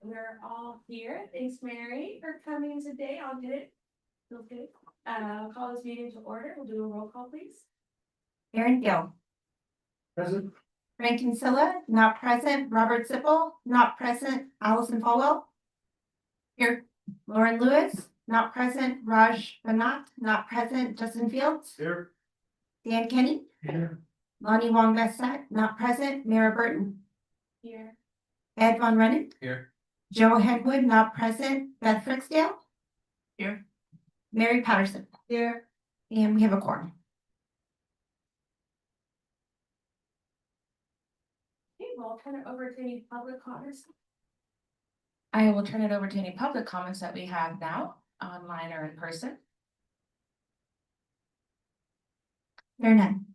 We're all here. Thanks, Mary, for coming today. I'll get it. Okay. Call this meeting to order. We'll do a roll call, please. Aaron Gill. Present. Frank Kinsella, not present. Robert Zipple, not present. Allison Falwell. Here. Lauren Lewis, not present. Raj Banat, not present. Justin Fields. Here. Dan Kenny. Here. Lonnie Wong Vesta, not present. Mara Burton. Here. Ed Von Rennen. Here. Joe Henwood, not present. Beth Fricksdale. Here. Mary Patterson. Here. And we have a quorum. Okay, well, I'll turn it over to any public comments. I will turn it over to any public comments that we have now, online or in person. There are none.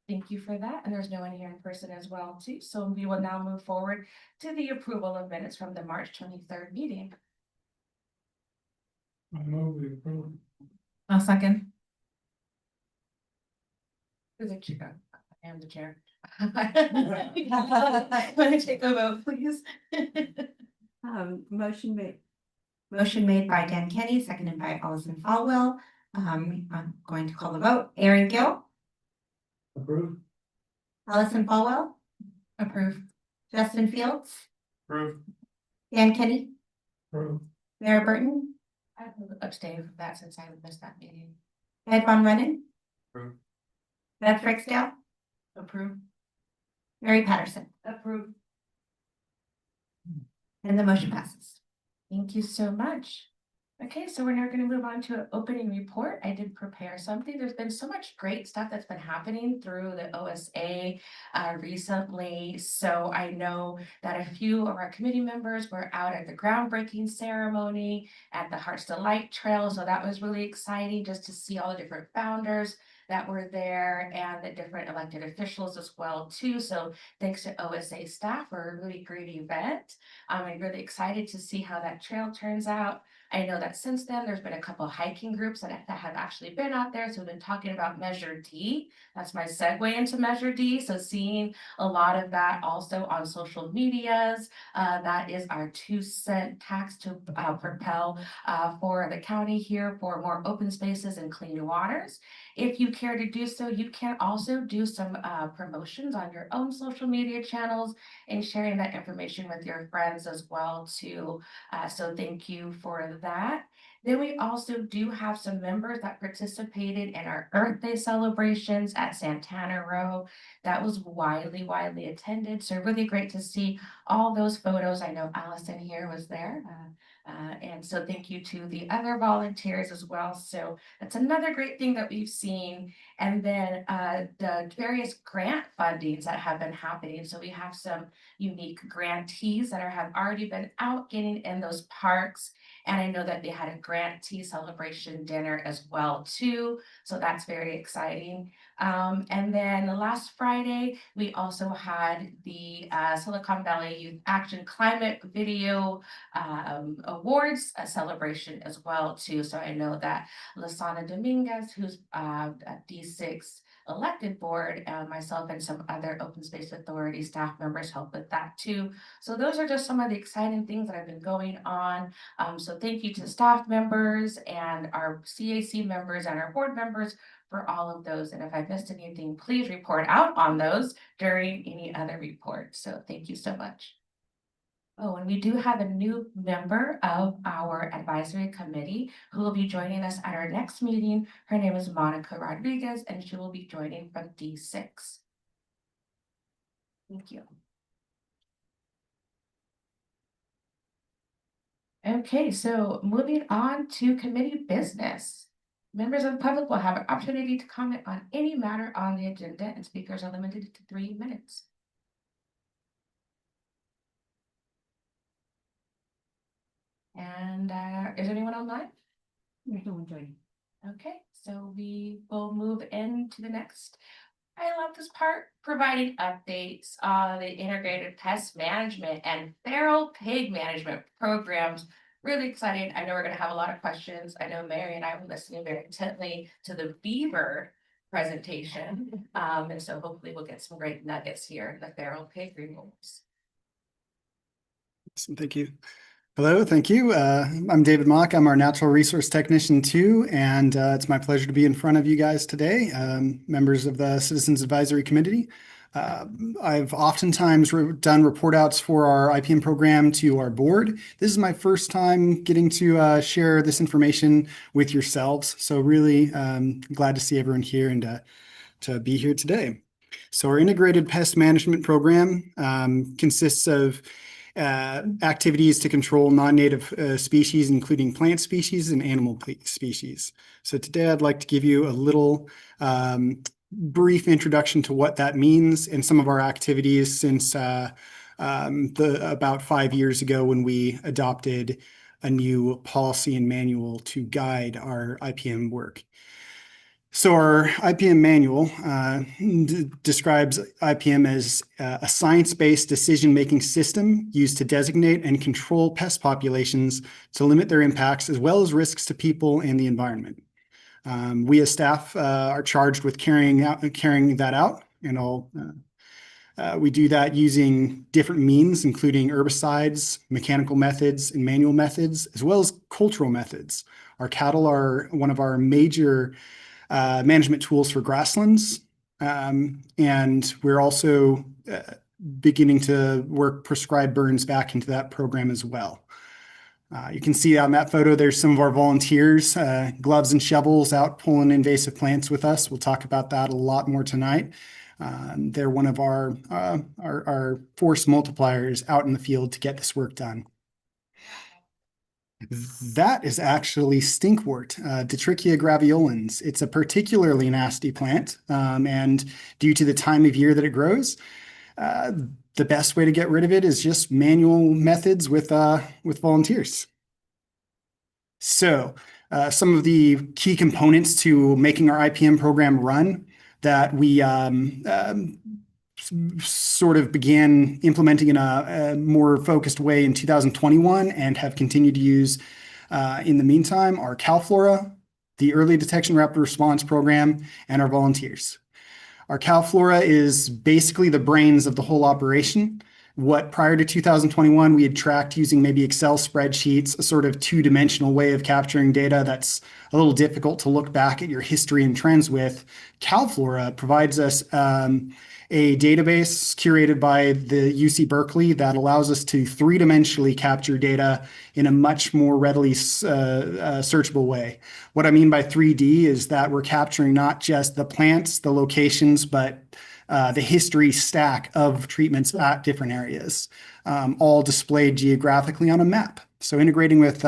Thank you for that. And there's no one here in person as well, too. So we will now move forward to the approval of minutes from the March 23rd meeting. I move we approve. I'll second. Who's the chair? I am the chair. Want to take a vote, please? Motion made by Dan Kenny, seconded by Allison Falwell. I'm going to call the vote. Aaron Gill. Approve. Allison Falwell. Approve. Justin Fields. Approve. Dan Kenny. Approve. Mara Burton. I will abstain from that since I missed that meeting. Ed Von Rennen. Approve. Beth Fricksdale. Approve. Mary Patterson. Approve. And the motion passes. Thank you so much. Okay, so we're now going to move on to an opening report. I did prepare something. There's been so much great stuff that's been happening through the OSA recently. So I know that a few of our committee members were out at the groundbreaking ceremony at the Hearts Delight Trail. So that was really exciting just to see all the different founders that were there and the different elected officials as well too. So thanks to OSA staff for a really great event. I'm really excited to see how that trail turns out. I know that since then, there's been a couple of hiking groups that have actually been out there. So we've been talking about Measure D. That's my segue into Measure D. So seeing a lot of that also on social medias. That is our 2-cent tax to propel for the county here for more open spaces and clean waters. If you care to do so, you can also do some promotions on your own social media channels and sharing that information with your friends as well too. So thank you for that. Then we also do have some members that participated in our Earth Day celebrations at Santana Row. That was widely attended. So really great to see all those photos. I know Allison here was there. And so thank you to the other volunteers as well. So that's another great thing that we've seen. And then the various grant fundings that have been happening. So we have some unique grantees that have already been out getting in those parks. And I know that they had a grantee celebration dinner as well too. So that's very exciting. And then last Friday, we also had the Silicon Valley Youth Action Climate Video Awards celebration as well too. So I know that Lasana Dominguez, who's at D6 elected board, myself and some other Open Space Authority staff members help with that too. So those are just some of the exciting things that have been going on. So thank you to staff members and our CAC members and our board members for all of those. And if I missed anything, please report out on those during any other report. So thank you so much. Oh, and we do have a new member of our advisory committee who will be joining us at our next meeting. Her name is Monica Rodriguez, and she will be joining from D6. Thank you. Okay, so moving on to committee business. Members of the public will have an opportunity to comment on any matter on the agenda, and speakers are limited to 3 minutes. And is anyone online? There's no one joining. Okay, so we will move into the next. I love this part, providing updates on the integrated pest management and feral pig management programs. Really excited. I know we're going to have a lot of questions. I know Mary and I were listening very intently to the beaver presentation. And so hopefully we'll get some great nuggets here in the feral pig removals. Awesome, thank you. Hello, thank you. I'm David Mock. I'm our Natural Resource Technician 2, and it's my pleasure to be in front of you guys today, members of the Citizens Advisory Committee. I've oftentimes done report outs for our IPM program to our board. This is my first time getting to share this information with yourselves, so really glad to see everyone here and to be here today. So our integrated pest management program consists of activities to control non-native species, including plant species and animal species. So today I'd like to give you a little brief introduction to what that means and some of our activities since about 5 years ago when we adopted a new policy and manual to guide our IPM work. So our IPM manual describes IPM as a science-based decision-making system used to designate and control pest populations to limit their impacts as well as risks to people and the environment. We as staff are charged with carrying that out, and we do that using different means, including herbicides, mechanical methods, and manual methods, as well as cultural methods. Our cattle are one of our major management tools for grasslands. And we're also beginning to work prescribed burns back into that program as well. You can see on that photo, there's some of our volunteers, gloves and shovels out pulling invasive plants with us. We'll talk about that a lot more tonight. They're one of our force multipliers out in the field to get this work done. That is actually stinkwort, Detrichia graveolens. It's a particularly nasty plant, and due to the time of year that it grows, the best way to get rid of it is just manual methods with volunteers. So some of the key components to making our IPM program run that we sort of began implementing in a more focused way in 2021 and have continued to use in the meantime are CalFlora, the Early Detection Rapid Response Program, and our volunteers. Our CalFlora is basically the brains of the whole operation. What prior to 2021 we had tracked using maybe Excel spreadsheets, a sort of two-dimensional way of capturing data that's a little difficult to look back at your history and trends with. CalFlora provides us a database curated by the UC Berkeley that allows us to three-dimensionally capture data in a much more readily searchable way. What I mean by 3D is that we're capturing not just the plants, the locations, but the history stack of treatments at different areas, all displayed geographically on a map. So integrating with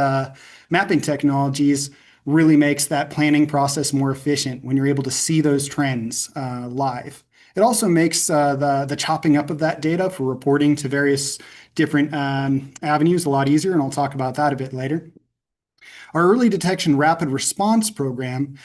mapping technologies really makes that planning process more efficient when you're able to see those trends live. It also makes the chopping up of that data for reporting to various different avenues a lot easier, and I'll talk about that a bit later. Our Early Detection Rapid Response Program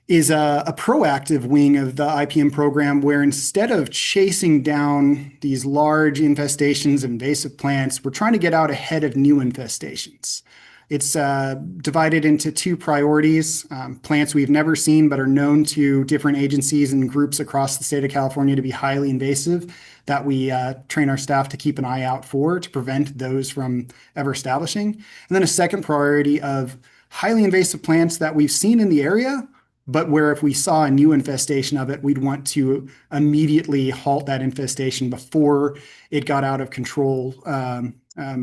is a proactive wing of the IPM program where instead of chasing down these large infestations of invasive plants, we're trying to get out ahead of new infestations. It's divided into two priorities, plants we've never seen but are known to different agencies and groups across the state of California to be highly invasive that we train our staff to keep an eye out for to prevent those from ever establishing. And then a second priority of highly invasive plants that we've seen in the area, but where if we saw a new infestation of it, we'd want to immediately halt that infestation before it got out of control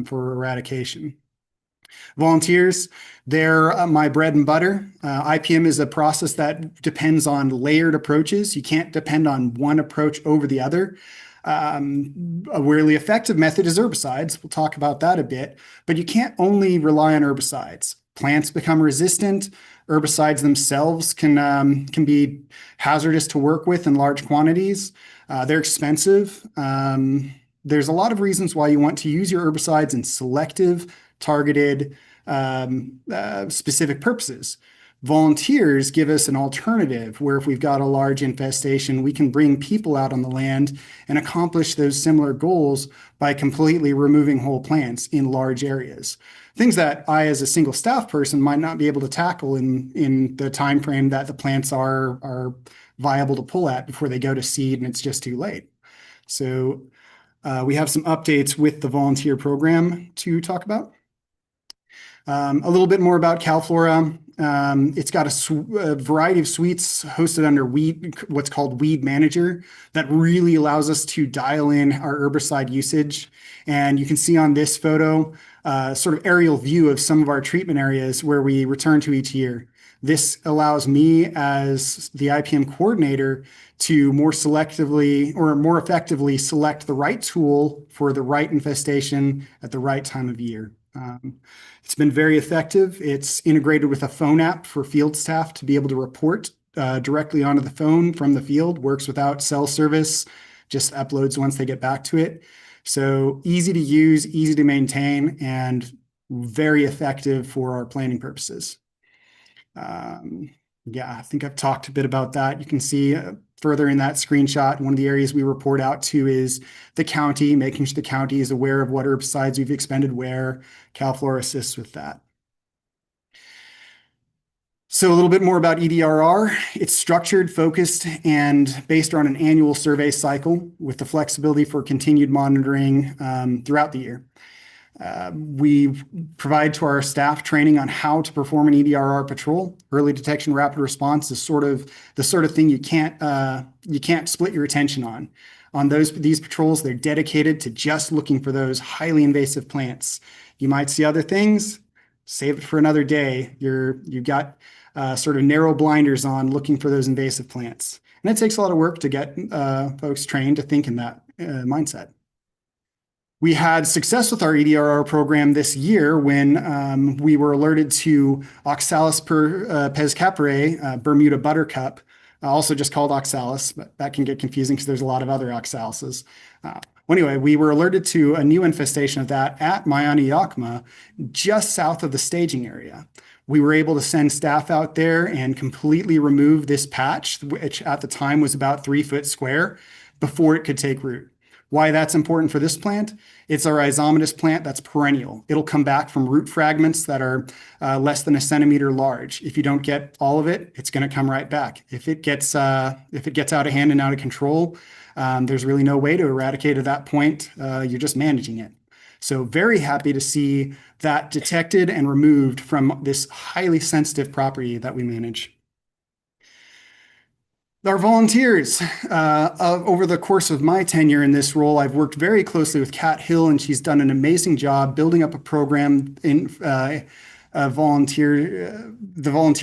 for eradication. Volunteers, they're my bread and butter. IPM is a process that depends on layered approaches. You can't depend on one approach over the other. A really effective method is herbicides. We'll talk about that a bit, but you can't only rely on herbicides. Plants become resistant. Herbicides themselves can be hazardous to work with in large quantities. They're expensive. There's a lot of reasons why you want to use your herbicides in selective, targeted, specific purposes. Volunteers give us an alternative where if we've got a large infestation, we can bring people out on the land and accomplish those similar goals by completely removing whole plants in large areas. Things that I, as a single staff person, might not be able to tackle in the time frame that the plants are viable to pull at before they go to seed and it's just too late. So We have some updates with the volunteer program to talk about. A little bit more about CalFlora. It's got a variety of suites hosted under what's called Weed Manager, that really allows us to dial in our herbicide usage. And you can see on this photo, sort of aerial view of some of our treatment areas where we return to each year. This allows me as the IPM coordinator to more selectively or more effectively select the right tool for the right infestation at the right time of year. It's been very effective. It's integrated with a phone app for field staff to be able to report directly onto the phone from the field. Works without cell service, just uploads once they get back to it. So easy to use, easy to maintain, and very effective for our planning purposes. Yeah, I think I've talked a bit about that. You can see further in that screenshot, one of the areas we report out to is the county, making sure the county is aware of what herbicides we've expended where. CalFlora assists with that. So a little bit more about EDRR. It's structured, focused, and based on an annual survey cycle with the flexibility for continued monitoring throughout the year. We provide to our staff training on how to perform an EDRR patrol. Early detection, rapid response is sort of the sort of thing you can't split your attention on. On these patrols, they're dedicated to just looking for those highly invasive plants. You might see other things, save it for another day. You've got sort of narrow blinders on looking for those invasive plants. And it takes a lot of work to get folks trained to think in that mindset. We had success with our EDRR program this year when we were alerted to Oxalis pescapare, Bermuda buttercup, also just called Oxalis, but that can get confusing because there's a lot of other Oxalises. Anyway, we were alerted to a new infestation of that at Miami Yakima, just south of the staging area. We were able to send staff out there and completely remove this patch, which at the time was about 3 foot square, before it could take root. Why that's important for this plant? It's our rhizomatous plant that's perennial. It'll come back from root fragments that are less than 1 centimeter large. If you don't get all of it, it's going to come right back. If it gets out of hand and out of control, there's really no way to eradicate at that point. You're just managing it. So very happy to see that detected and removed from this highly sensitive property that we manage. Our volunteers, over the course of my tenure in this role, I've worked very closely with Kat Hill, and she's done an amazing job building up a program in the volunteer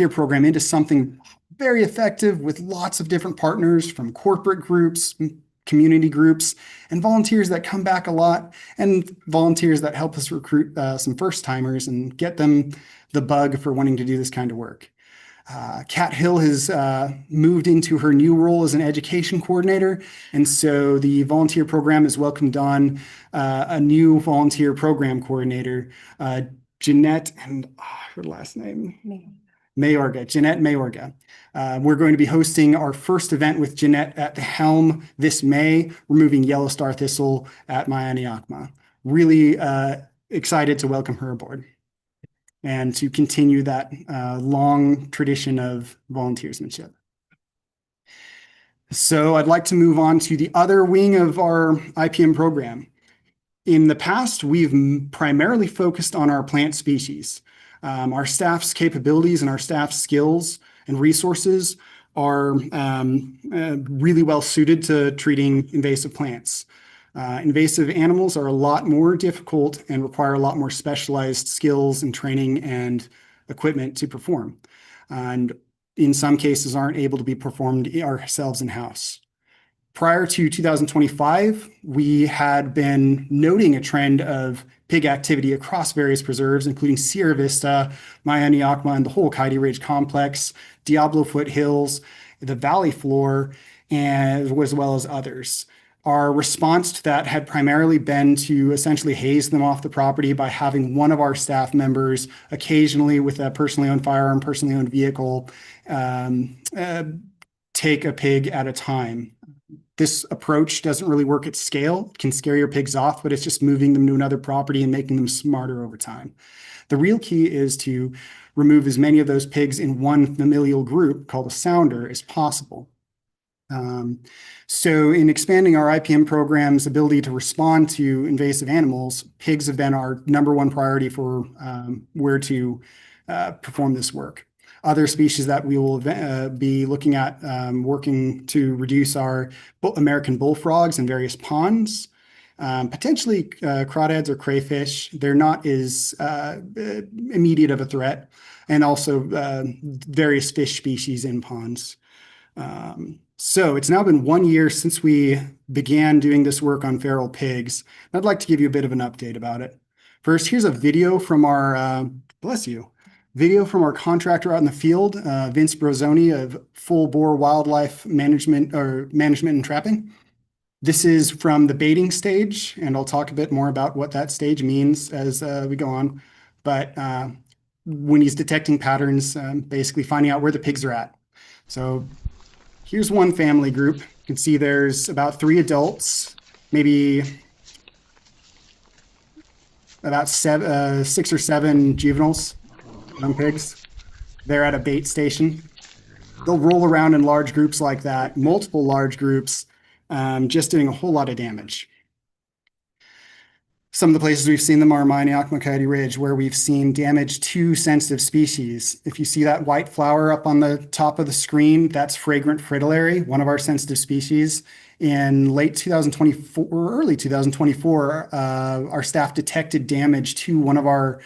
program into something very effective with lots of different partners from corporate groups, community groups, and volunteers that come back a lot, and volunteers that help us recruit some first timers and get them the bug for wanting to do this kind of work. Kat Hill has moved into her new role as an education coordinator, and so the volunteer program has welcomed on a new volunteer program coordinator, Jeanette, and her last name? Mayorga, Jeanette Mayorga. We're going to be hosting our first event with Jeanette at the helm this May, removing yellow star thistle at Miami Yakima. Really excited to welcome her aboard and to continue that long tradition of volunteersmanship. So I'd like to move on to the other wing of our IPM program. In the past, we've primarily focused on our plant species. Our staff's capabilities and our staff's skills and resources are really well suited to treating invasive plants. Invasive animals are a lot more difficult and require a lot more specialized skills and training and equipment to perform. And in some cases aren't able to be performed ourselves in-house. Prior to 2025, we had been noting a trend of pig activity across various preserves, including Sierra Vista, Miami Yakima, and the whole Coyote Ridge complex, Diablo Foothills, the valley floor, and as well as others. Our response to that had primarily been to essentially haze them off the property by having one of our staff members occasionally with a personally owned firearm, personally owned vehicle, take a pig at a time. This approach doesn't really work at scale. It can scare your pigs off, but it's just moving them to another property and making them smarter over time. The real key is to remove as many of those pigs in one familial group called a sounder as possible. So in expanding our IPM program's ability to respond to invasive animals, pigs have been our number one priority for where to perform this work. Other species that we will be looking at working to reduce are American bullfrogs in various ponds, potentially crawdads or crayfish. They're not as immediate of a threat, and also various fish species in ponds. So it's now been 1 year since we began doing this work on feral pigs. I'd like to give you a bit of an update about it. First, here's a video from our, video from our contractor out in the field, Vince Brozoni of Full Bore Wildlife Management and Trapping. This is from the baiting stage, and I'll talk a bit more about what that stage means as we go on. But when he's detecting patterns, basically finding out where the pigs are at. So here's one family group. You can see there's about 3 adults, maybe about 6 or 7 juveniles, young pigs. They're at a bait station. They'll roll around in large groups like that, multiple large groups, just doing a whole lot of damage. Some of the places we've seen them are Miami-Yakima Coyote Ridge, where we've seen damage to sensitive species. If you see that white flower up on the top of the screen, that's fragrant fritillary, one of our sensitive species. In late 2024 or early 2024, our staff detected damage to one of our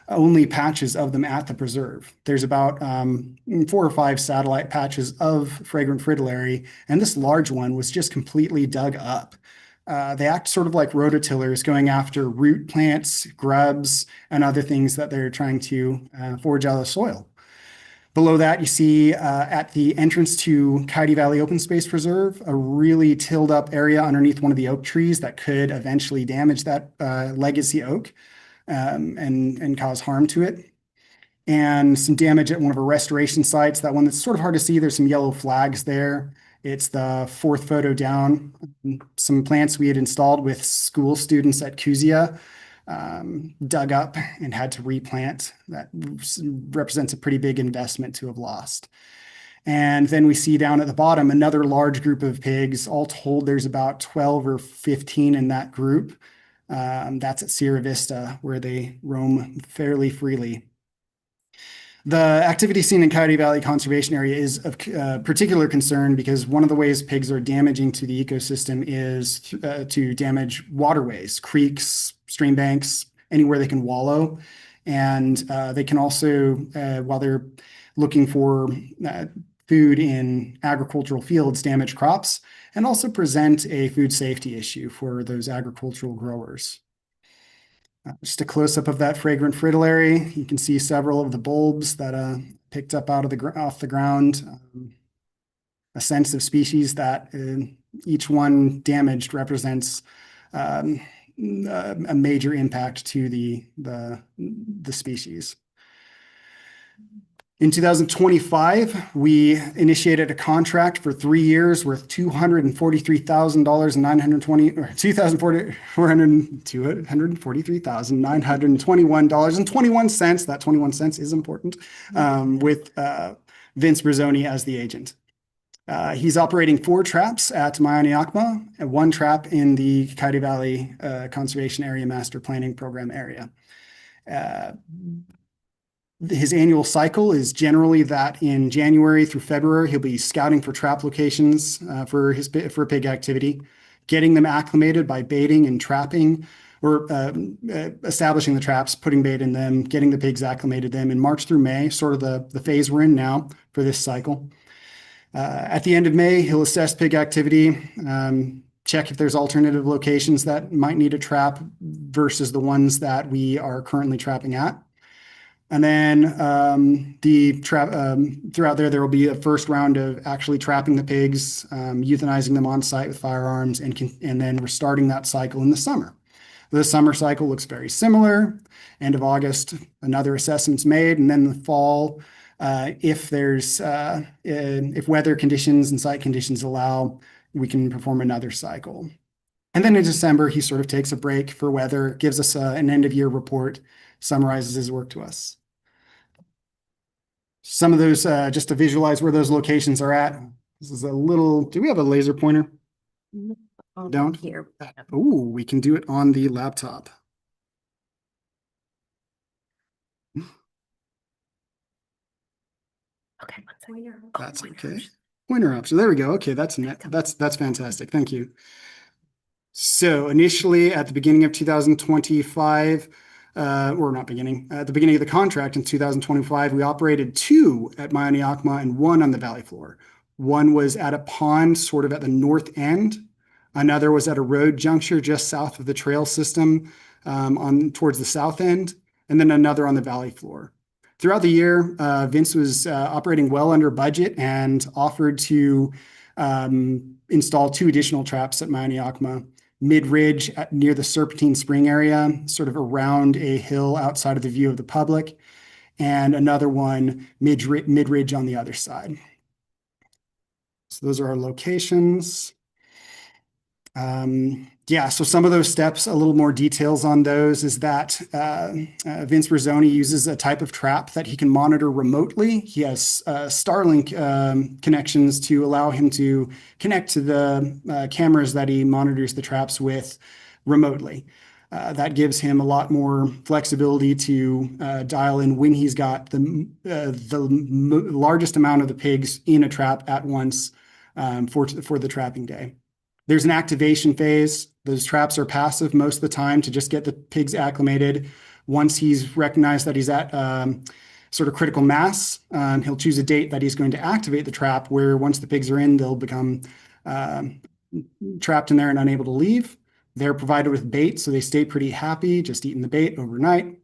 only patches of them at the preserve. There's about 4 or 5 satellite patches of fragrant fritillary, and this large one was just completely dug up. They act sort of like rototillers, going after root plants, grubs, and other things that they're trying to forage out of the soil. Below that, you see at the entrance to Coyote Valley Open Space Preserve, a really tilled up area underneath one of the oak trees that could eventually damage that legacy oak and cause harm to it. And some damage at one of our restoration sites, that one that's sort of hard to see. There's some yellow flags there. It's the 4th photo down. Some plants we had installed with school students at Kuzia dug up and had to replant. That represents a pretty big investment to have lost. And then we see down at the bottom another large group of pigs. All told, there's about 12 or 15 in that group. That's at Sierra Vista, where they roam fairly freely. The activity seen in Coyote Valley Conservation Area is of particular concern because one of the ways pigs are damaging to the ecosystem is to damage waterways, creeks, stream banks, anywhere they can wallow. And they can also, while they're looking for food in agricultural fields, damage crops, and also present a food safety issue for those agricultural growers. Just a close-up of that fragrant fritillary. You can see several of the bulbs that picked up out of off the ground. A sensitive species that each one damaged represents a major impact to the species. In 2025, we initiated a contract for 3 years worth $243,921.21. That 21 cents is important, with Vince Brozoni as the agent. He's operating 4 traps at Miami-Yakima and 1 trap in the Coyote Valley Conservation Area Master Planning Program area. His annual cycle is generally that in January through February, he'll be scouting for trap locations for pig activity, getting them acclimated by baiting and trapping, or establishing the traps, putting bait in them, getting the pigs acclimated them in March through May, sort of the phase we're in now for this cycle. At the end of May, he'll assess pig activity, check if there's alternative locations that might need a trap versus the ones that we are currently trapping at. And then throughout there will be a first round of actually trapping the pigs, euthanizing them on site with firearms, and then we're starting that cycle in the summer. The summer cycle looks very similar. End of August, another assessment's made, and then the fall, if weather conditions and site conditions allow, we can perform another cycle. And then in December, he sort of takes a break for weather, gives us an end of year report, summarizes his work to us. Some of those, just to visualize where those locations are at, This is a little, do we have a laser pointer? Don't? Here. Oh, we can do it on the laptop. Okay. That's okay. Pointer up. So there we go. Okay, that's fantastic. Thank you. So initially at the beginning of 2025, or not beginning, at the beginning of the contract in 2025, we operated 2 at Maianiakma and 1 on the valley floor. One was at a pond sort of at the north end. Another was at a road juncture just south of the trail system on towards the south end, and then another on the valley floor. Throughout the year, Vince was operating well under budget and offered to install 2 additional traps at Maianiakma, mid-ridge near the Serpentine Spring area, sort of around a hill outside of the view of the public, and another one mid-ridge on the other side. So those are our locations. Yeah, so some of those steps, a little more details on those is that Vince Rizzoni uses a type of trap that he can monitor remotely. He has Starlink connections to allow him to connect to the cameras that he monitors the traps with remotely. That gives him a lot more flexibility to dial in when he's got the largest amount of the pigs in a trap at once for the trapping day. There's an activation phase. Those traps are passive most of the time to just get the pigs acclimated. Once he's recognized that he's at sort of critical mass, he'll choose a date that he's going to activate the trap, where once the pigs are in, they'll become trapped in there and unable to leave. They're provided with bait, so they stay pretty happy, just eating the bait overnight.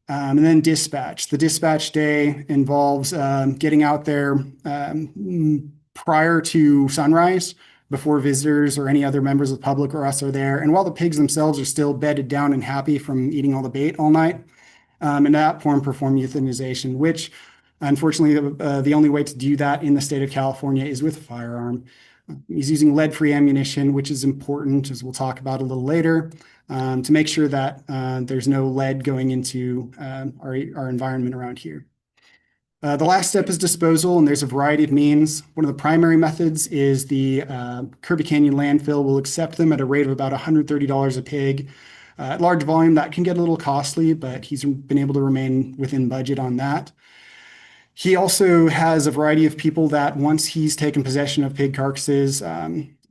And then dispatch. The dispatch day involves getting out there prior to sunrise, before visitors or any other members of the public or us are there. And while the pigs themselves are still bedded down and happy from eating all the bait all night, and at that point perform euthanization, which unfortunately the only way to do that in the state of California is with a firearm. He's using lead-free ammunition, which is important, as we'll talk about a little later, to make sure that there's no lead going into our environment around here. The last step is disposal, and there's a variety of means. One of the primary methods is the Kirby Canyon landfill will accept them at a rate of about $130 a pig. At large volume, that can get a little costly, but he's been able to remain within budget on that. He also has a variety of people that once he's taken possession of pig carcasses,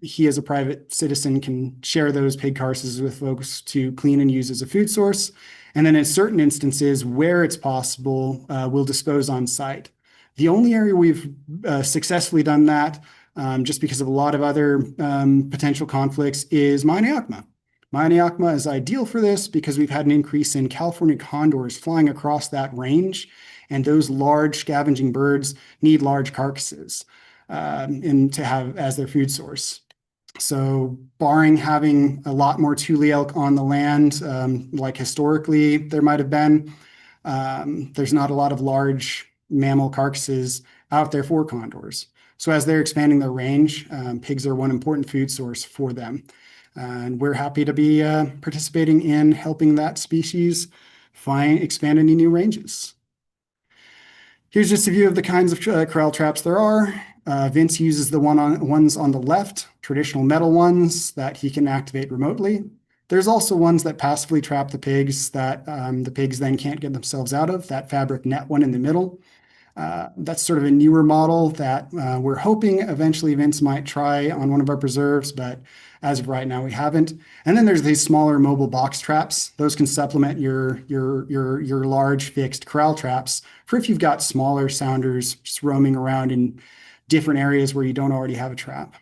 he as a private citizen can share those pig carcasses with folks to clean and use as a food source. And then in certain instances where it's possible, we'll dispose on site. The only area we've successfully done that, just because of a lot of other potential conflicts, is Maianiakma. Maianiakma is ideal for this because we've had an increase in California condors flying across that range, and those large scavenging birds need large carcasses to have as their food source. So barring having a lot more tule elk on the land, like historically there might have been, there's not a lot of large mammal carcasses out there for condors. So as they're expanding their range, pigs are one important food source for them. And we're happy to be participating in helping that species expand into new ranges. Here's just a view of the kinds of corral traps there are. Vince uses the ones on the left, traditional metal ones that he can activate remotely. There's also ones that passively trap the pigs that the pigs then can't get themselves out of, that fabric net one in the middle. That's sort of a newer model that we're hoping eventually Vince might try on one of our preserves, but as of right now, we haven't. And then there's these smaller mobile box traps. Those can supplement your large fixed corral traps for if you've got smaller sounders just roaming around in different areas where you don't already have a trap.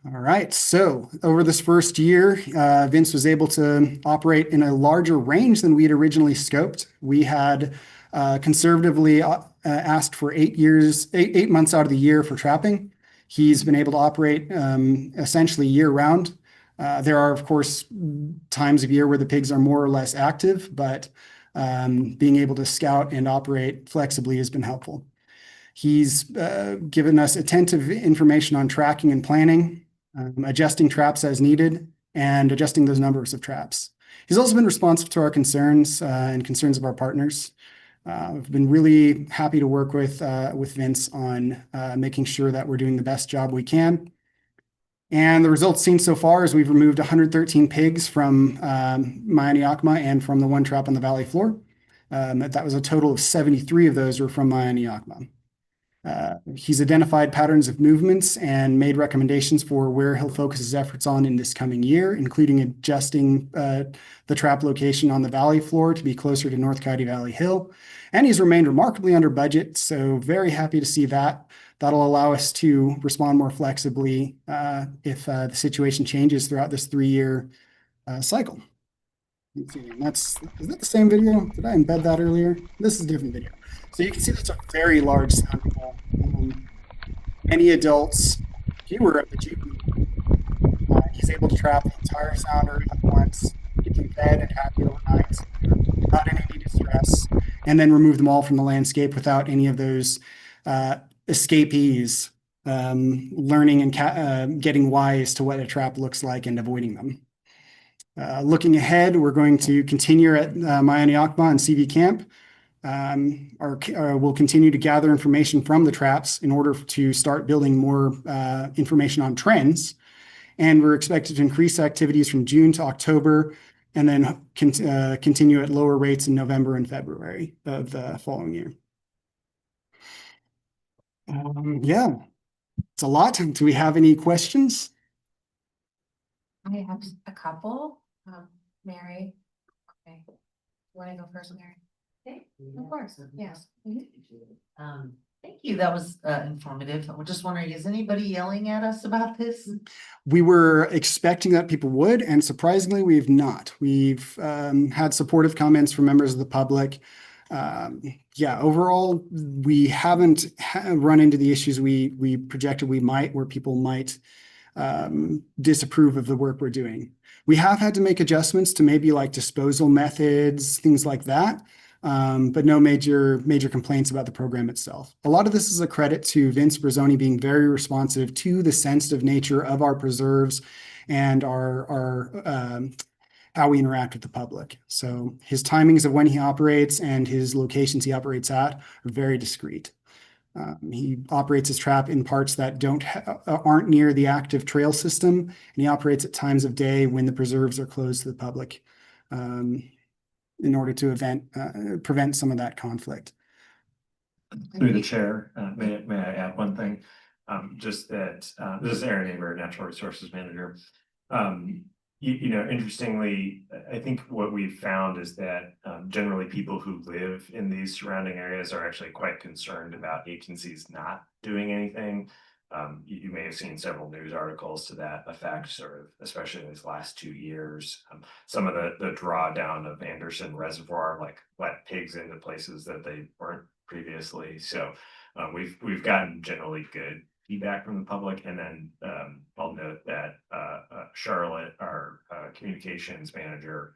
All right, so over this first year, Vince was able to operate in a larger range than we had originally scoped. We had conservatively asked for 8 months out of the year for trapping. He's been able to operate essentially year round. There are, of course, times of year where the pigs are more or less active, but being able to scout and operate flexibly has been helpful. He's given us attentive information on tracking and planning, adjusting traps as needed, and adjusting those numbers of traps. He's also been responsive to our concerns and concerns of our partners. I've been really happy to work with Vince on making sure that we're doing the best job we can. And the results seen so far is we've removed 113 pigs from Myaneakma and from the one trap on the valley floor. That was a total of 73 of those were from Myaneakma. He's identified patterns of movements and made recommendations for where he'll focus his efforts on in this coming year, including adjusting the trap location on the valley floor to be closer to North Coyote Valley Hill. And he's remained remarkably under budget, so very happy to see that. That'll allow us to respond more flexibly if the situation changes throughout this 3-year cycle. Let's see, and is that the same video? Did I embed that earlier? This is a different video. So you can see that's a very large sound hole. Many adults, fewer of the juvenile. He's able to trap the entire sounder at once, keep them fed and happy overnight, not in any distress, and then remove them all from the landscape without any of those escapees learning and getting wise to what a trap looks like and avoiding them. Looking ahead, we're going to continue at Myaneakma and CV Camp. We'll continue to gather information from the traps in order to start building more information on trends. And we're expected to increase activities from June to October and then continue at lower rates in November and February of the following year. Yeah, it's a lot. Do we have any questions? I have a couple. Mary. Okay. You want to go first, Mary? Okay. Of course, yes. Thank you. That was informative. I'm just wondering, is anybody yelling at us about this? We were expecting that people would, and surprisingly, we've not. We've had supportive comments from members of the public. Yeah, overall, we haven't run into the issues we projected we might, where people might disapprove of the work we're doing. We have had to make adjustments to maybe like disposal methods, things like that. But no major complaints about the program itself. A lot of this is a credit to Vince Brazzoni being very responsive to the sensitive nature of our preserves and our how we interact with the public. So his timings of when he operates and his locations he operates at are very discreet. He operates his trap in parts that aren't near the active trail system, and he operates at times of day when the preserves are closed to the public. In order to prevent some of that conflict. Through the chair, may I add one thing? Just that this is Aaron Aber, Natural Resources Manager. Interestingly, I think what we've found is that generally people who live in these surrounding areas are actually quite concerned about agencies not doing anything. You may have seen several news articles to that effect, sort of, especially in these last 2 years. Some of the drawdown of Anderson Reservoir, like let pigs into places that they weren't previously. So we've gotten generally good feedback from the public. And then I'll note that Charlotte, our communications manager,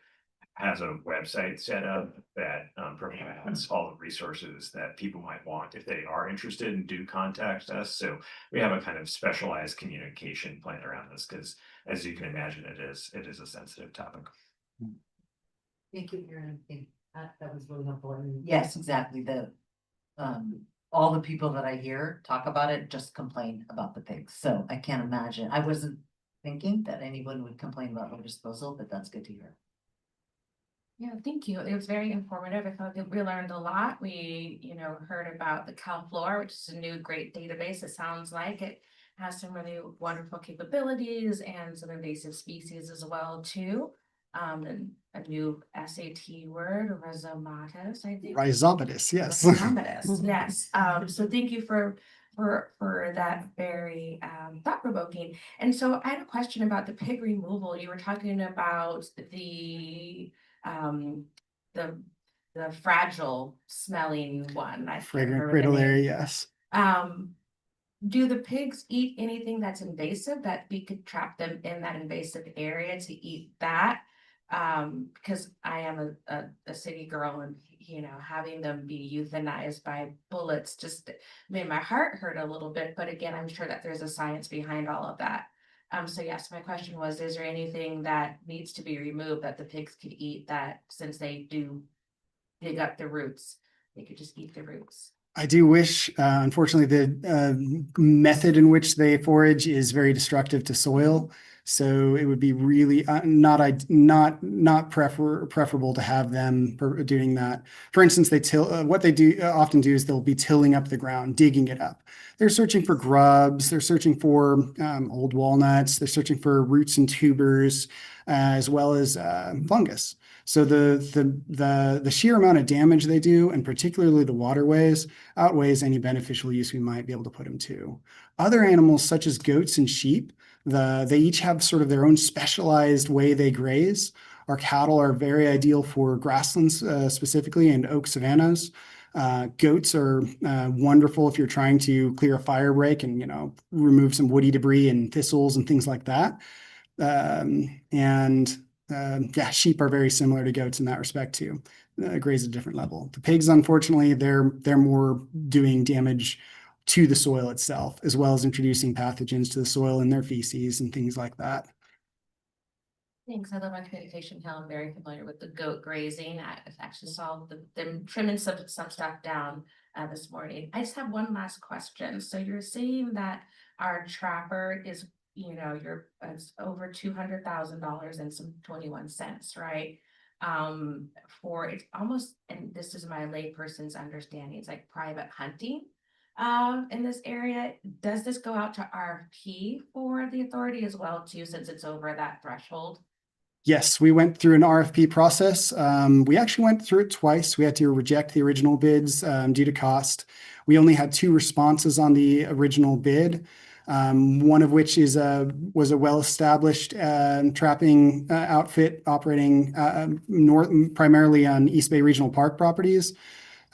has a website set up that provides all the resources that people might want if they are interested and do contact us. So we have a kind of specialized communication plan around this because, as you can imagine, it is a sensitive topic. Thank you, Aaron. That was really helpful. And yes, exactly. All the people that I hear talk about it just complain about the pigs. So I can't imagine. I wasn't thinking that anyone would complain about their disposal, but that's good to hear. Yeah, thank you. It was very informative. I thought that we learned a lot. We, heard about the CalFlora, which is a new great database. It sounds like it has some really wonderful capabilities and some invasive species as well too. And a new SAT word, rhizomatous, I think. Rhizomatous, yes. Rhizomatous, yes. So thank you for that very thought-provoking. And so I had a question about the pig removal. You were talking about the fragile smelling one. I Fragrant remember the Fritillaria, name. yes. Do the pigs eat anything that's invasive that we could trap them in that invasive area to eat that? Because I am a city girl and having them be euthanized by bullets just made my heart hurt a little bit. But again, I'm sure that there's a science behind all of that. So yes, my question was, is there anything that needs to be removed that the pigs could eat that, since they do dig up the roots, they could just eat the roots. I do wish, unfortunately, the method in which they forage is very destructive to soil. So it would be really not preferable to have them doing that. For instance, they what they do often do is they'll be tilling up the ground, digging it up. They're searching for grubs. They're searching for old walnuts. They're searching for roots and tubers, as well as fungus. So the sheer amount of damage they do, and particularly the waterways, outweighs any beneficial use we might be able to put them to. Other animals such as goats and sheep, they each have sort of their own specialized way they graze. Our cattle are very ideal for grasslands specifically and oak savannas. Goats are wonderful if you're trying to clear a fire break and remove some woody debris and thistles and things like that. Yeah, sheep are very similar to goats in that respect too. Graze at a different level. The pigs, unfortunately, they're more doing damage to the soil itself, as well as introducing pathogens to the soil in their feces and things like that. Thanks. I live on Communication Hill. I'm very familiar with the goat grazing. I actually saw them trimming some stuff down this morning. I just have one last question. So you're saying that our trapper is, it's over $200,000 and some 21 cents, right? For it's almost, and this is my layperson's understanding, it's like private hunting in this area. Does this go out to RFP for the authority as well too, since it's over that threshold? Yes, we went through an RFP process. We actually went through it twice. We had to reject the original bids due to cost. We only had 2 responses on the original bid. One of which was a well-established trapping outfit operating primarily on East Bay Regional Park properties,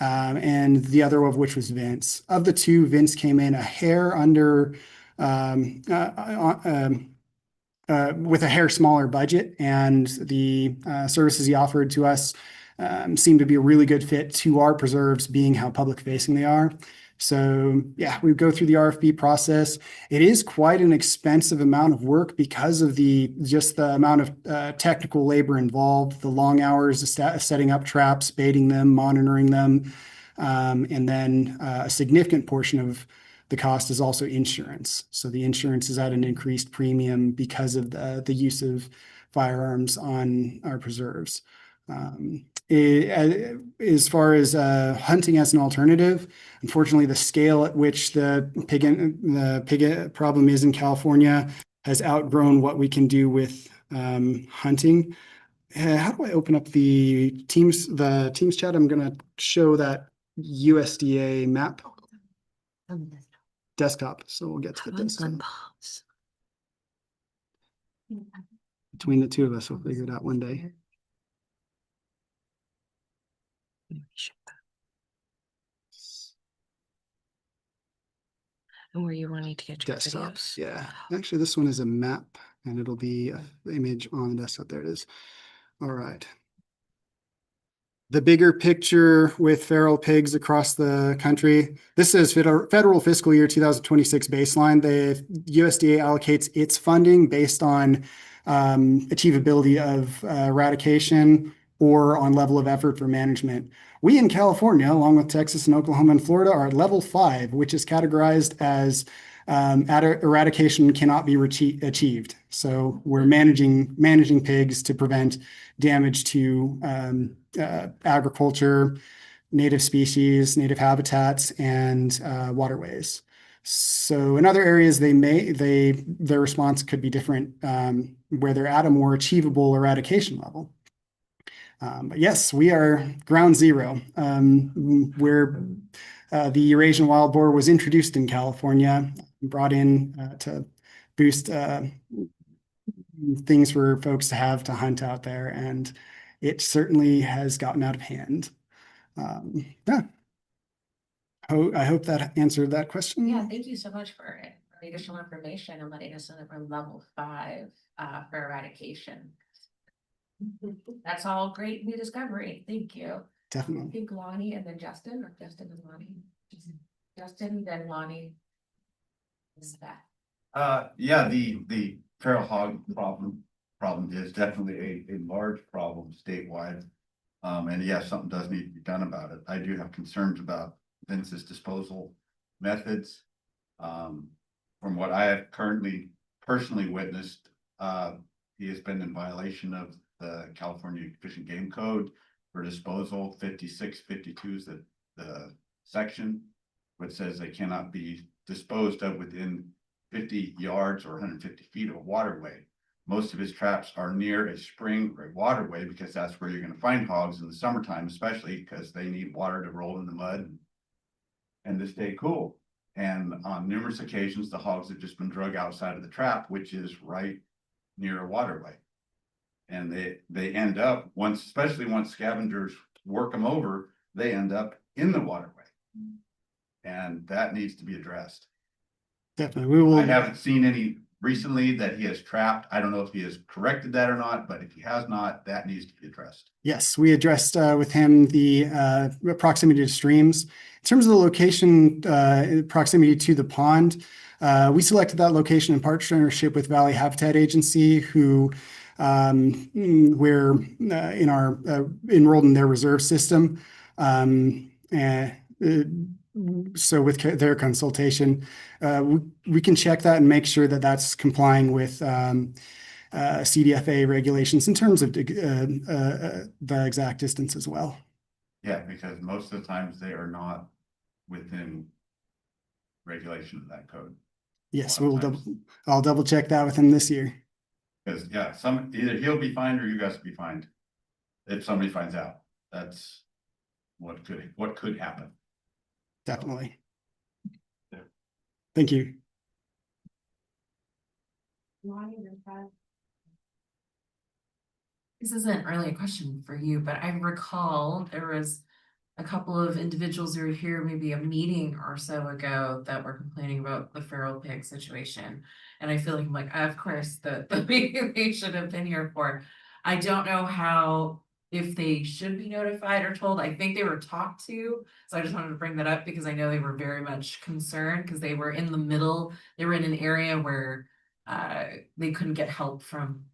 and the other of which was Vince. Of the 2, Vince came in a hair under with a hair smaller budget, and the services he offered to us seemed to be a really good fit to our preserves, being how public facing they are. So yeah, we go through the RFP process. It is quite an expensive amount of work because of just the amount of technical labor involved, the long hours of setting up traps, baiting them, monitoring them, and then a significant portion of the cost is also insurance. So the insurance is at an increased premium because of the use of firearms on our preserves. As far as hunting as an alternative, unfortunately, the scale at which the pig problem is in California has outgrown what we can do with hunting. How do I open up the Teams chat? I'm going to show that USDA map desktop. So we'll get to the desktop. Between the 2 of us, we'll figure it out one day. And where you wanting to get your Desktops, videos? yeah. Actually, this one is a map, and it'll be an image on the desktop. There it is. All right. The bigger picture with feral pigs across the country. This is federal fiscal year 2026 baseline. The USDA allocates its funding based on achievability of eradication or on level of effort for management. We in California, along with Texas and Oklahoma and Florida, are at level 5, which is categorized as eradication cannot be achieved. So we're managing pigs to prevent damage to agriculture, native species, native habitats, and waterways. So in other areas, their response could be different, where they're at a more achievable eradication level. But yes, we are ground zero. Where the Eurasian wild boar was introduced in California, brought in to boost things for folks to have to hunt out there, and it certainly has gotten out of hand. Yeah. I hope that answered that question. Yeah, thank you so much for the additional information and letting us know that we're level 5 for eradication. That's all great new discovery. Thank you. I Definitely. think Lonnie and then Justin, or Justin and Lonnie. Justin, then Lonnie. Is that? Yeah, the feral hog problem is definitely a large problem statewide. And yes, something does need to be done about it. I do have concerns about Vince's disposal methods. From what I have currently personally witnessed, he has been in violation of the California Fish and Game Code for disposal. 5652 is the section which says they cannot be disposed of within 50 yards or 150 feet of a waterway. Most of his traps are near a spring or a waterway because that's where you're going to find hogs in the summertime, especially because they need water to roll in the mud and to stay cool. And on numerous occasions, the hogs have just been drug outside of the trap, which is right near a waterway. And they end up, especially once scavengers work them over, they end up in the waterway. And that needs to be addressed. Definitely. We will. I haven't seen any recently that he has trapped. I don't know if he has corrected that or not, but if he has not, that needs to be addressed. Yes, we addressed with him the proximity to streams. In terms of the location, proximity to the pond, we selected that location in partnership with Valley Habitat Agency, who we're in our enrolled in their reserve system. So with their consultation, we can check that and make sure that that's complying with CDFA regulations in terms of the exact distance as well. Yeah, because most of the times they are not within regulation of that code. Yes, I'll double check that with him this year. Because yeah, either he'll be fined or you guys will be fined if somebody finds out. That's what could happen. Definitely. Yeah. Thank you. This isn't really a question for you, but I recall there was a couple of individuals who were here maybe a meeting or so ago that were complaining about the feral pig situation. And I feel like of course, the meeting they should have been here for. I don't know if they should be notified or told. I think they were talked to. So I just wanted to bring that up because I know they were very much concerned because they were in the middle. They were in an area where they couldn't get help from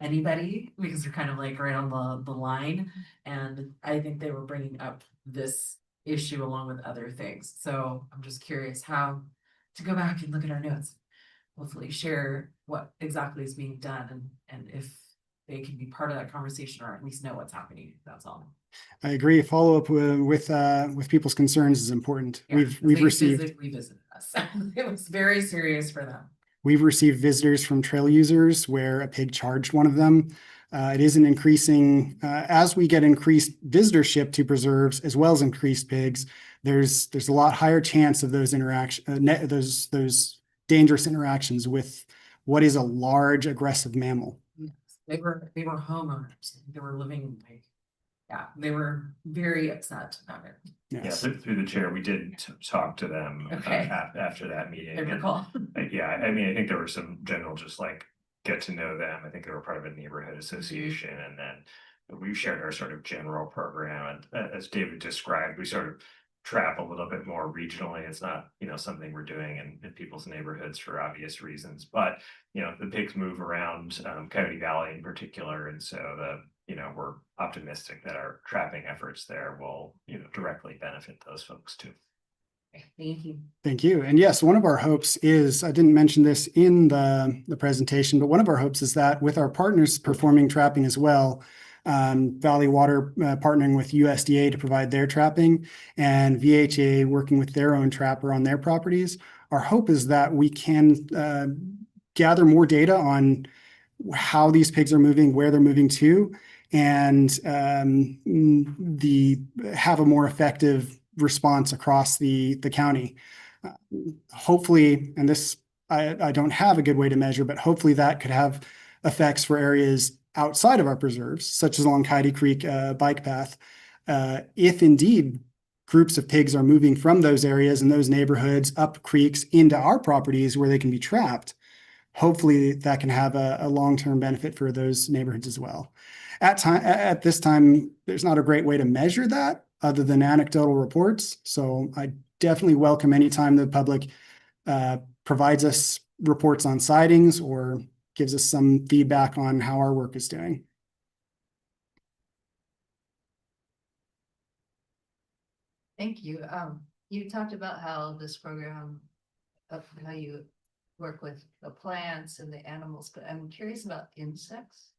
anybody because they're kind of like right on the line. And I think they were bringing up this issue along with other things. So I'm just curious how to go back and look at our notes, hopefully share what exactly is being done and if they can be part of that conversation or at least know what's happening. That's all. I agree. Follow up with people's concerns is important. Yeah, We've received physically visited us. It was very serious for them. We've received visitors from trail users where a pig charged one of them. It is an increasing, as we get increased visitorship to preserves as well as increased pigs, there's a lot higher chance of those those dangerous interactions with what is a large aggressive mammal. Yes, they were homeowners. They were living they were very upset about it. Yes. Yeah, through the chair, we did talk to them Okay. after that meeting. I and, recall. yeah, I mean, I think there were some general just like get to know them. I think they were part of a neighborhood association, and then we shared our sort of general program. And as David described, we sort of trap a little bit more regionally. It's not, something we're doing in people's neighborhoods for obvious reasons, but the pigs move around Coyote Valley in particular, and so we're optimistic that our trapping efforts there will, directly benefit those folks too. Thank you. Thank you. And yes, one of our hopes is, I didn't mention this in the presentation, but one of our hopes is that with our partners performing trapping as well, Valley Water partnering with USDA to provide their trapping and VHA working with their own trapper on their properties, our hope is that we can gather more data on how these pigs are moving, where they're moving to, and have a more effective response across the county. Hopefully, and this I don't have a good way to measure, but hopefully that could have effects for areas outside of our preserves, such as along Coyote Creek bike path. If indeed groups of pigs are moving from those areas and those neighborhoods up creeks into our properties where they can be trapped, hopefully that can have a long-term benefit for those neighborhoods as well. At this time, there's not a great way to measure that other than anecdotal reports. So I definitely welcome anytime the public provides us reports on sightings or gives us some feedback on how our work is doing. Thank you. You talked about how this program, of how you work with the plants and the animals, but I'm curious about insects.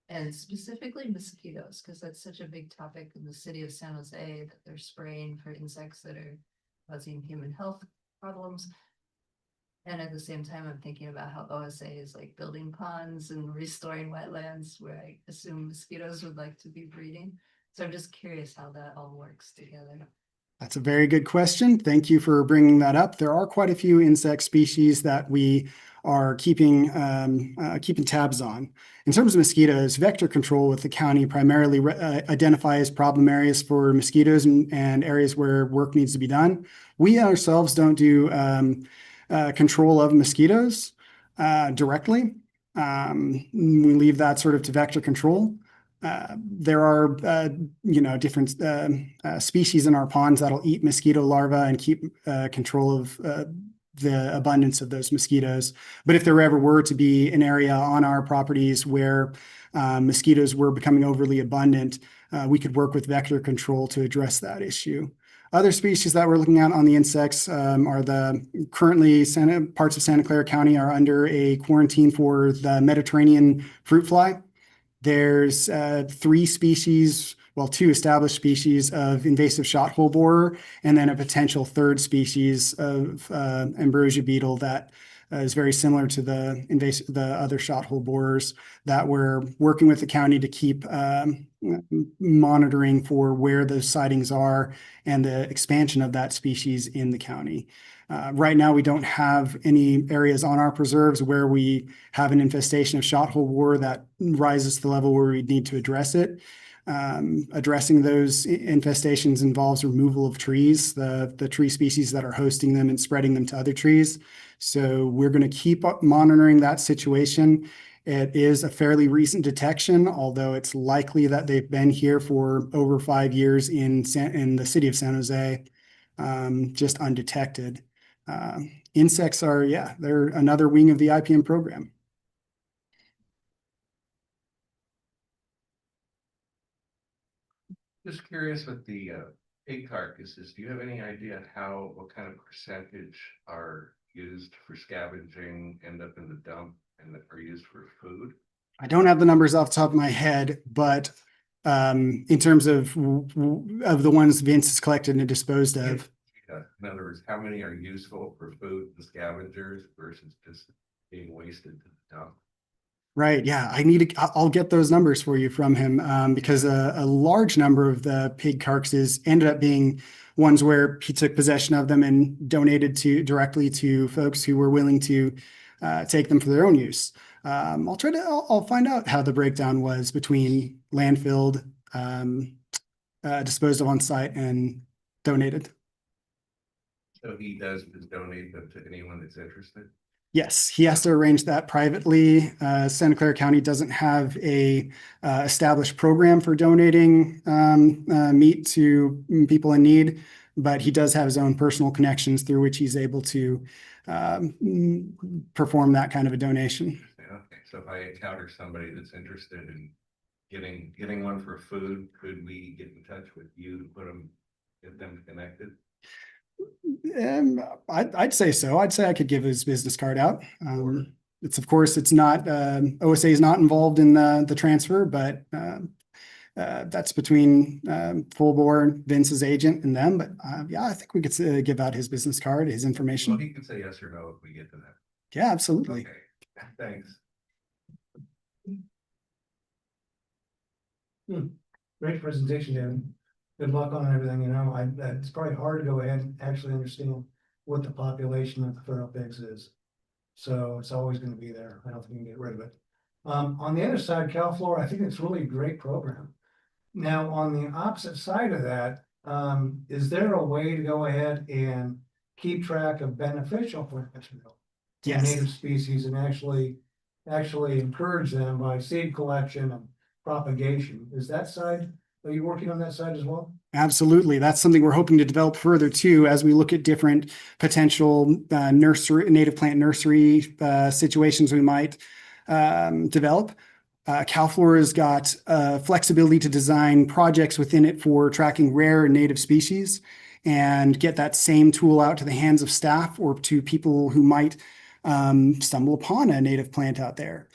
And specifically mosquitoes, because that's such a big topic in the city of San Jose, that they're spraying for insects that are causing human health problems. And at the same time, I'm thinking about how OSA is like building ponds and restoring wetlands where I assume mosquitoes would like to be breeding. So I'm just curious how that all works together. That's a very good question. Thank you for bringing that up. There are quite a few insect species that we are keeping tabs on. In terms of mosquitoes, vector control with the county primarily identifies problem areas for mosquitoes and areas where work needs to be done. We ourselves don't do control of mosquitoes directly. We leave that sort of to vector control. There are, different species in our ponds that'll eat mosquito larvae and keep control of the abundance of those mosquitoes. But if there ever were to be an area on our properties where mosquitoes were becoming overly abundant, we could work with vector control to address that issue. Other species that we're looking at on the insects are currently parts of Santa Clara County are under a quarantine for the Mediterranean fruit fly. There's two established species of invasive shot-hole borer, and then a potential third species of ambrosia beetle that is very similar to the other shot-hole borers that we're working with the county to keep monitoring for where those sightings are and the expansion of that species in the county. Right now, we don't have any areas on our preserves where we have an infestation of shot-hole borer that rises to the level where we need to address it. Addressing those infestations involves removal of trees, the tree species that are hosting them and spreading them to other trees. So we're going to keep monitoring that situation. It is a fairly recent detection, although it's likely that they've been here for over 5 years in the city of San Jose, just undetected. Insects they're another wing of the IPM program. Just curious with the pig carcasses, do you have any idea what kind of percentage are used for scavenging, end up in the dump, and that are used for food? I don't have the numbers off the top of my head, but in terms of the ones Vince has collected and disposed of. In other words, how many are useful for food and scavengers versus just being wasted to the dump? Right. Yeah. I'll get those numbers for you from him because a large number of the pig carcasses ended up being ones where he took possession of them and donated directly to folks who were willing to take them for their own use. I'll find out how the breakdown was between landfilled, disposed of on site, and donated. So he does just donate them to anyone that's interested? Yes, he has to arrange that privately. Santa Clara County doesn't have a established program for donating meat to people in need, but he does have his own personal connections through which he's able to perform that kind of a donation. Okay, so if I encounter somebody that's interested in getting one for food, could we get in touch with you to get them connected? I'd say so. I'd say I could give his business card out. It's not OSA is not involved in the transfer, but that's between Full Bore, Vince's agent, and them. But I think we could give out his business card, his information. Well, he can say yes or no if we get to that. Yeah, absolutely. Okay, thanks. Great presentation, Dan. Good luck on everything, it's probably hard to go ahead and actually understand what the population of the feral pigs is. So it's always going to be there. I don't think we can get rid of it. On the other side, CalFlora, I think it's really a great program. Now, on the opposite side of that, is there a way to go ahead and keep track of beneficial plant material? Yes. Native species and actually encourage them by seed collection and propagation? Are you working on that side as well? Absolutely. That's something we're hoping to develop further too, as we look at different potential native plant nursery situations we might develop. CalFlora has got flexibility to design projects within it for tracking rare and native species. and get that same tool out to the hands of staff or to people who might stumble upon a native plant out there.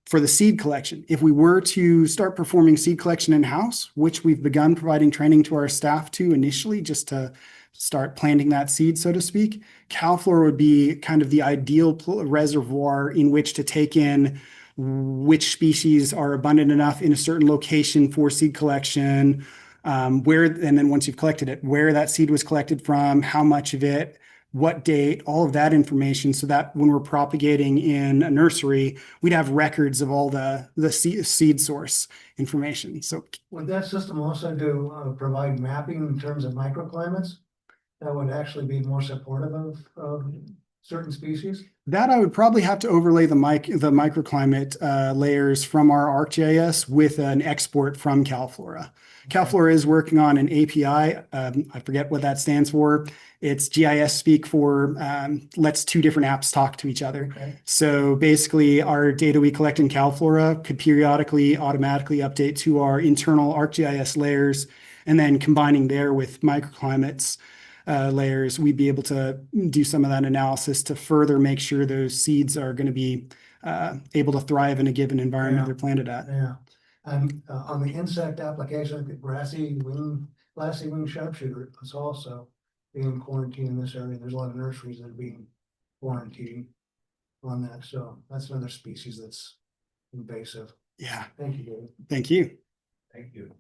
For the seed collection, if we were to start performing seed collection in-house, which we've begun providing training to our staff to initially, just to start planting that seed, so to speak, CalFlora would be kind of the ideal reservoir in which to take in which species are abundant enough in a certain location for seed collection, and then once you've collected it, where that seed was collected from, how much of it, what date, all of that information, so that when we're propagating in a nursery, we'd have records of all the seed source information. So Would that system also provide mapping in terms of microclimates? That would actually be more supportive of certain species? that I would probably have to overlay the microclimate layers from our ArcGIS with an export from CalFlora. CalFlora is working on an API. I forget what that stands for. It's GIS speak for lets two different apps talk to each other. Okay. So basically, our data we collect in CalFlora could periodically automatically update to our internal ArcGIS layers, and then combining there with microclimates layers, we'd be able to do some of that analysis to further make sure those seeds are going to be able to thrive in a given environment they're planted at. Yeah, and on the insect application, the glassy wing sharpshooter is also being quarantined in this area. There's a lot of nurseries that are being quarantined on that, so that's another species that's invasive. Yeah. Thank you, David. Thank you. Thank you.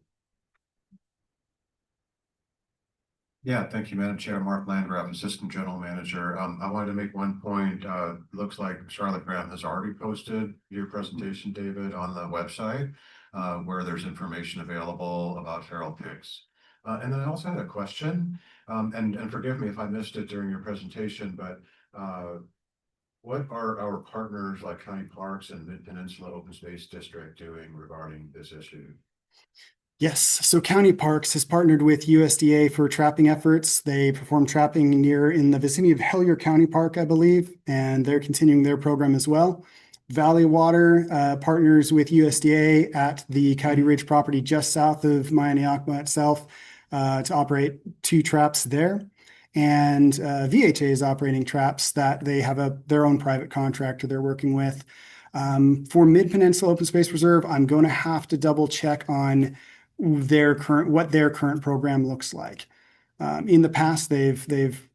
Yeah, thank you, Madam Chair. Mark Landgraf, Assistant General Manager. I wanted to make one point. Looks like Charlotte Graham has already posted your presentation, David, on the website, where there's information available about feral pigs. And then I also had a question, and forgive me if I missed it during your presentation, but what are our partners like County Parks and Mid-Peninsula Open Space District doing regarding this issue? Yes, so County Parks has partnered with USDA for trapping efforts. They perform trapping in the vicinity of Hellier County Park, I believe, and they're continuing their program as well. Valley Water partners with USDA at the Coyote Ridge property just south of Miami-Yakima itself to operate 2 traps there. And VHA is operating traps that they have their own private contractor they're working with. For Mid-Peninsula Open Space Reserve, I'm going to have to double check on what their current program looks like. In the past, they've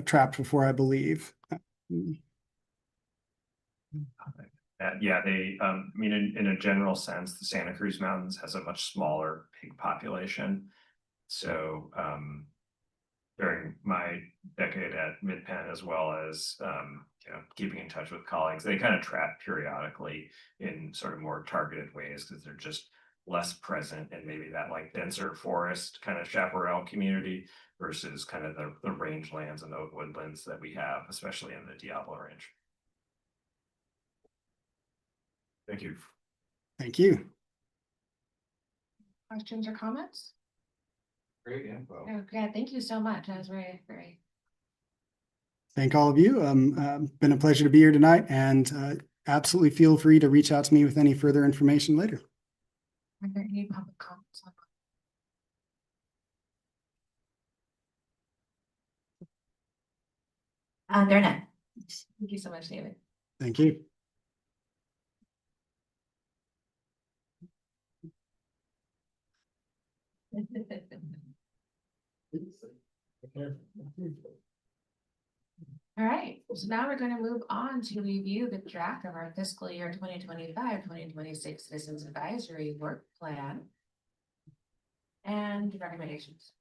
trapped before, I believe. Yeah, they, I mean, in a general sense, the Santa Cruz Mountains has a much smaller pig population. So during my decade at Mid-Penn, as well as keeping in touch with colleagues, they kind of trap periodically in sort of more targeted ways because they're just less present in maybe that like denser forest kind of chaparral community versus kind of the rangelands and oak woodlands that we have, especially in the Diablo Range. Thank you. Thank you. Questions or comments? Great info. Oh, yeah, thank you so much. That was very, very. Thank all of you. Been a pleasure to be here tonight, and absolutely feel free to reach out to me with any further information later. Are there any public comments? They're not. Thank you so much, David. Thank you. All right, so now we're going to move on to review the draft of our fiscal year 2025-2026 Citizens Advisory Work Plan and recommendations.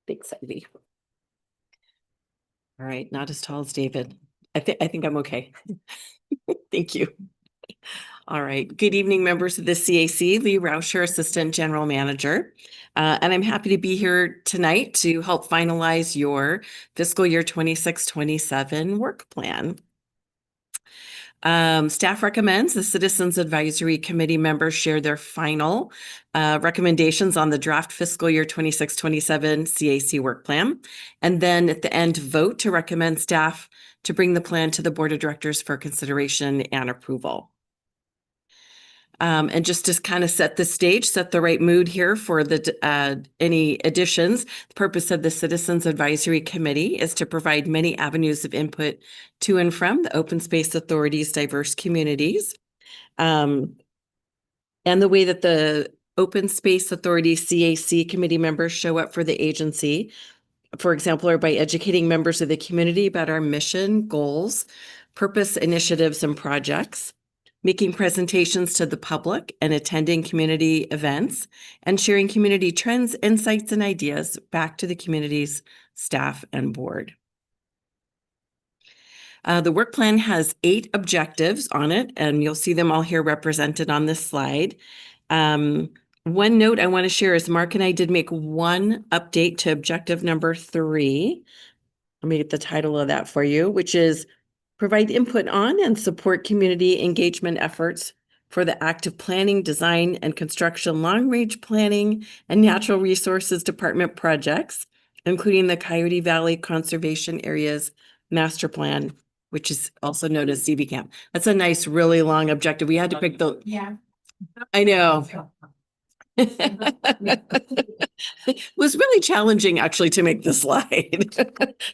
Thanks, Ivy. All right, not as tall as David. I think I'm okay. Thank you. All right. Good evening, members of the CAC. Lee Rauscher, Assistant General Manager. And I'm happy to be here tonight to help finalize your fiscal year 26-27 work plan. Staff recommends the Citizens Advisory Committee members share their final recommendations on the draft fiscal year 26-27 CAC work plan. And then at the end, vote to recommend staff to bring the plan to the Board of Directors for consideration and approval. And just to kind of set the stage, set the right mood here for any additions, the purpose of the Citizens Advisory Committee is to provide many avenues of input to and from the Open Space Authority's diverse communities. And the way that the Open Space Authority CAC committee members show up for the agency, for example, are by educating members of the community about our mission, goals, purpose, initiatives, and projects, making presentations to the public and attending community events, and sharing community trends, insights, and ideas back to the community's staff and board. The work plan has 8 objectives on it, and you'll see them all here represented on this slide. One note I want to share is Mark and I did make one update to objective number 3. Let me get the title of that for you, which is provide input on and support community engagement efforts for the active planning, design, and construction, long-range planning, and natural resources department projects, including the Coyote Valley Conservation Areas Master Plan, which is also known as CB Camp. That's a nice, really long objective. We had to pick the. Yeah. I know. It was really challenging actually to make the slide,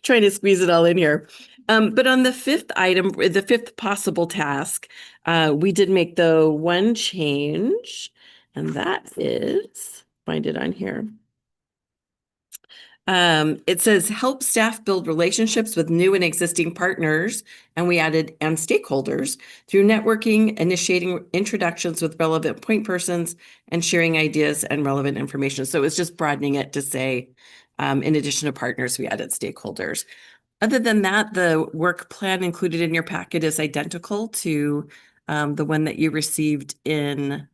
trying to squeeze it all in here. But on the 5th item, the 5th possible task, we did make the one change, and that is, find it on here. It says help staff build relationships with new and existing partners, and we added and stakeholders through networking, initiating introductions with relevant point persons, and sharing ideas and relevant information. So it was just broadening it to say, in addition to partners, we added stakeholders. Other than that, the work plan included in your packet is identical to the one that you received in,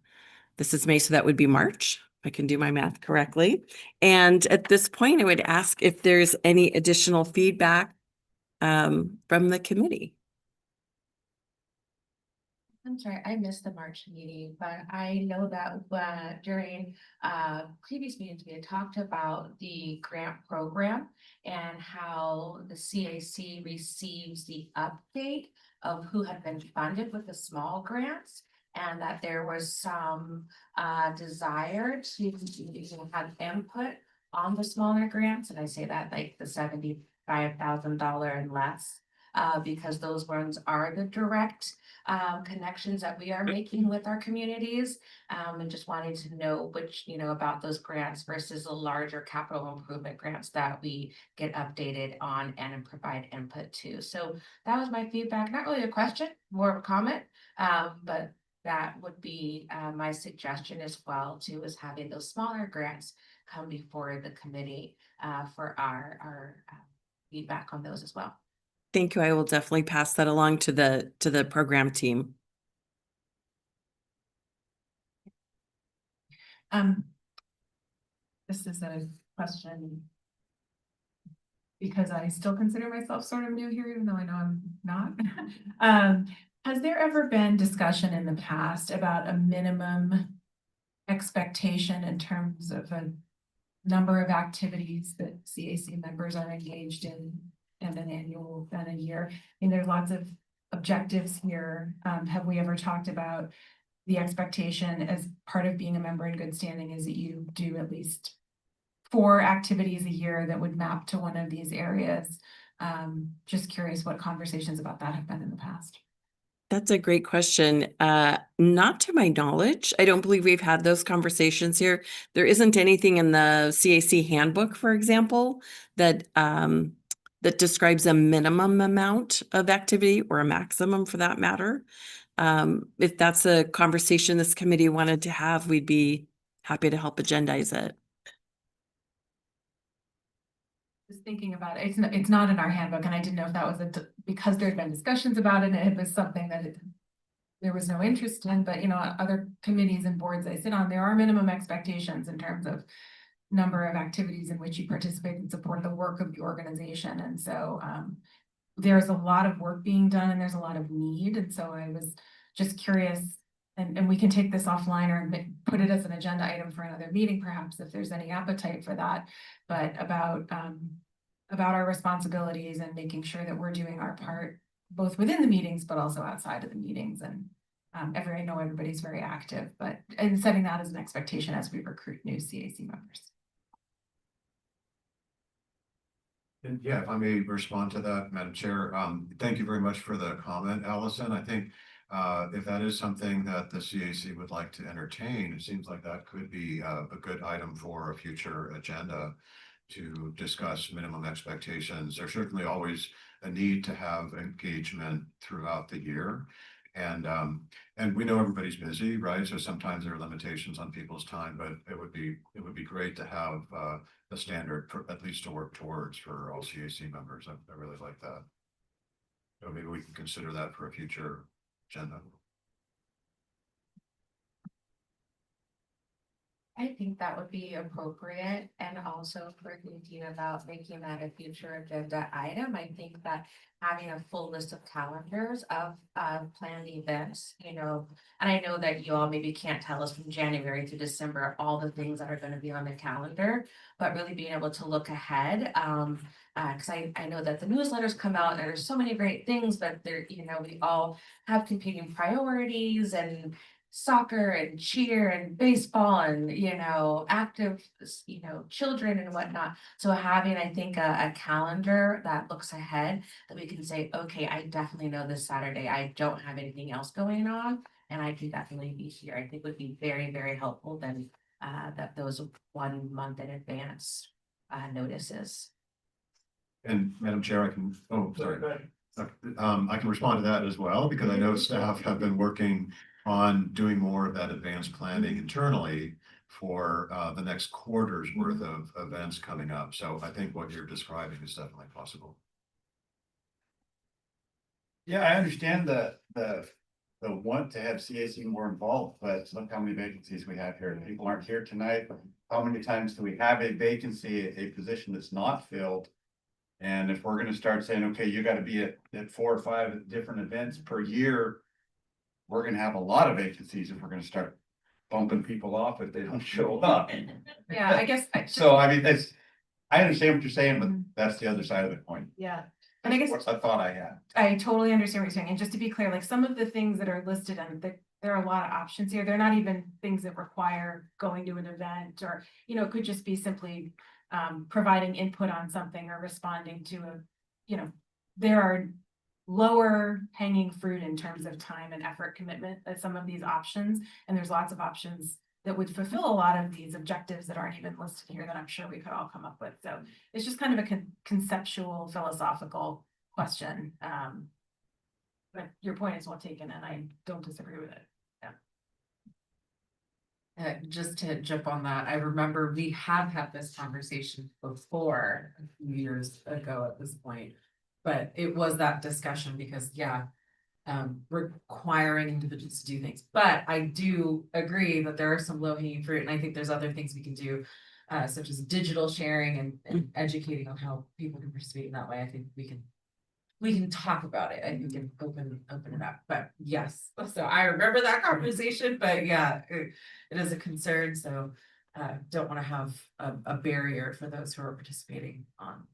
this is May, so that would be March. I can do my math correctly. And at this point, I would ask if there's any additional feedback from the committee. I'm sorry, I missed the March meeting, but I know that during previous meetings, we had talked about the grant program and how the CAC receives the update of who had been funded with the small grants, and that there was some desire to have input on the smaller grants. And I say that like the $75,000 and less, because those ones are the direct connections that we are making with our communities, and just wanting to know which, about those grants versus the larger capital improvement grants that we get updated on and provide input to. So that was my feedback, not really a question, more of a comment, but that would be my suggestion as well too, is having those smaller grants come before the committee for our feedback on those as well. Thank you. I will definitely pass that along to the program team. This is a question because I still consider myself sort of new here, even though I know I'm not. Has there ever been discussion in the past about a minimum expectation in terms of a number of activities that CAC members are engaged in and an annual and a year? I mean, there's lots of objectives here. Have we ever talked about the expectation as part of being a member in good standing is that you do at least 4 activities a year that would map to one of these areas? Just curious what conversations about that have been in the past. That's a great question. Not to my knowledge. I don't believe we've had those conversations here. There isn't anything in the CAC handbook, for example, that that describes a minimum amount of activity or a maximum for that matter. If that's a conversation this committee wanted to have, we'd be happy to help agendize it. Just thinking about it, it's not in our handbook, and I didn't know if that was because there'd been discussions about it, and it was something that there was no interest in. But other committees and boards I sit on, there are minimum expectations in terms of number of activities in which you participate and support the work of the organization. And so there's a lot of work being done, and there's a lot of need. And so I was just curious, and we can take this offline or put it as an agenda item for another meeting, perhaps, if there's any appetite for that, but about our responsibilities and making sure that we're doing our part, both within the meetings, but also outside of the meetings. And I know everybody's very active, but and setting that as an expectation as we recruit new CAC members. And yeah, if I may respond to that, Madam Chair, thank you very much for the comment, Allison. I think if that is something that the CAC would like to entertain, it seems like that could be a good item for a future agenda to discuss minimum expectations. There's certainly always a need to have engagement throughout the year. And we know everybody's busy, right? So sometimes there are limitations on people's time, but it would be great to have a standard for at least to work towards for all CAC members. I really like that. So maybe we can consider that for a future agenda. I think that would be appropriate, and also for thinking about making that a future agenda item. I think that having a full list of calendars of planned events, and I know that you all maybe can't tell us from January to December all the things that are going to be on the calendar, but really being able to look ahead. Because I know that the newsletters come out and there's so many great things, but we all have competing priorities, and soccer and cheer and baseball and active children and whatnot. So having, I think, a calendar that looks ahead, that we can say, okay, I definitely know this Saturday I don't have anything else going on, and I can definitely be here, I think would be very, very helpful than that those 1 month in advance notices. And Madam Chair, I can, I can respond to that as well, because I know staff have been working on doing more of that advanced planning internally for the next quarter's worth of events coming up. So I think what you're describing is definitely possible. Yeah, I understand the want to have CAC more involved, but look how many vacancies we have here. People aren't here tonight. How many times do we have a vacancy, a position that's not filled? And if we're gonna start saying, okay, you gotta be at 4 or 5 different events per year, we're gonna have a lot of vacancies if we're gonna start bumping people off if they don't show up. Yeah, I guess. So I mean, I understand what you're saying, but that's the other side of the coin. Yeah. And I guess What's a thought I had. I totally understand what you're saying. And just to be clear, like some of the things that are listed on there are a lot of options here. They're not even things that require going to an event, or, it could just be simply providing input on something or responding to there are lower hanging fruit in terms of time and effort commitment at some of these options. And there's lots of options that would fulfill a lot of these objectives that aren't even listed here that I'm sure we could all come up with. So it's just kind of a conceptual, philosophical question. But your point is well taken, and I don't disagree with it. Just to jump on that, I remember we have had this conversation before a few years ago at this point, but it was that discussion because, requiring individuals to do things. But I do agree that there are some low hanging fruit, and I think there's other things we can do, such as digital sharing and educating on how people can participate in that way. I think we can talk about it and we can open it up. But yes, so I remember that conversation, but it is a concern. So don't want to have a barrier for those who are participating on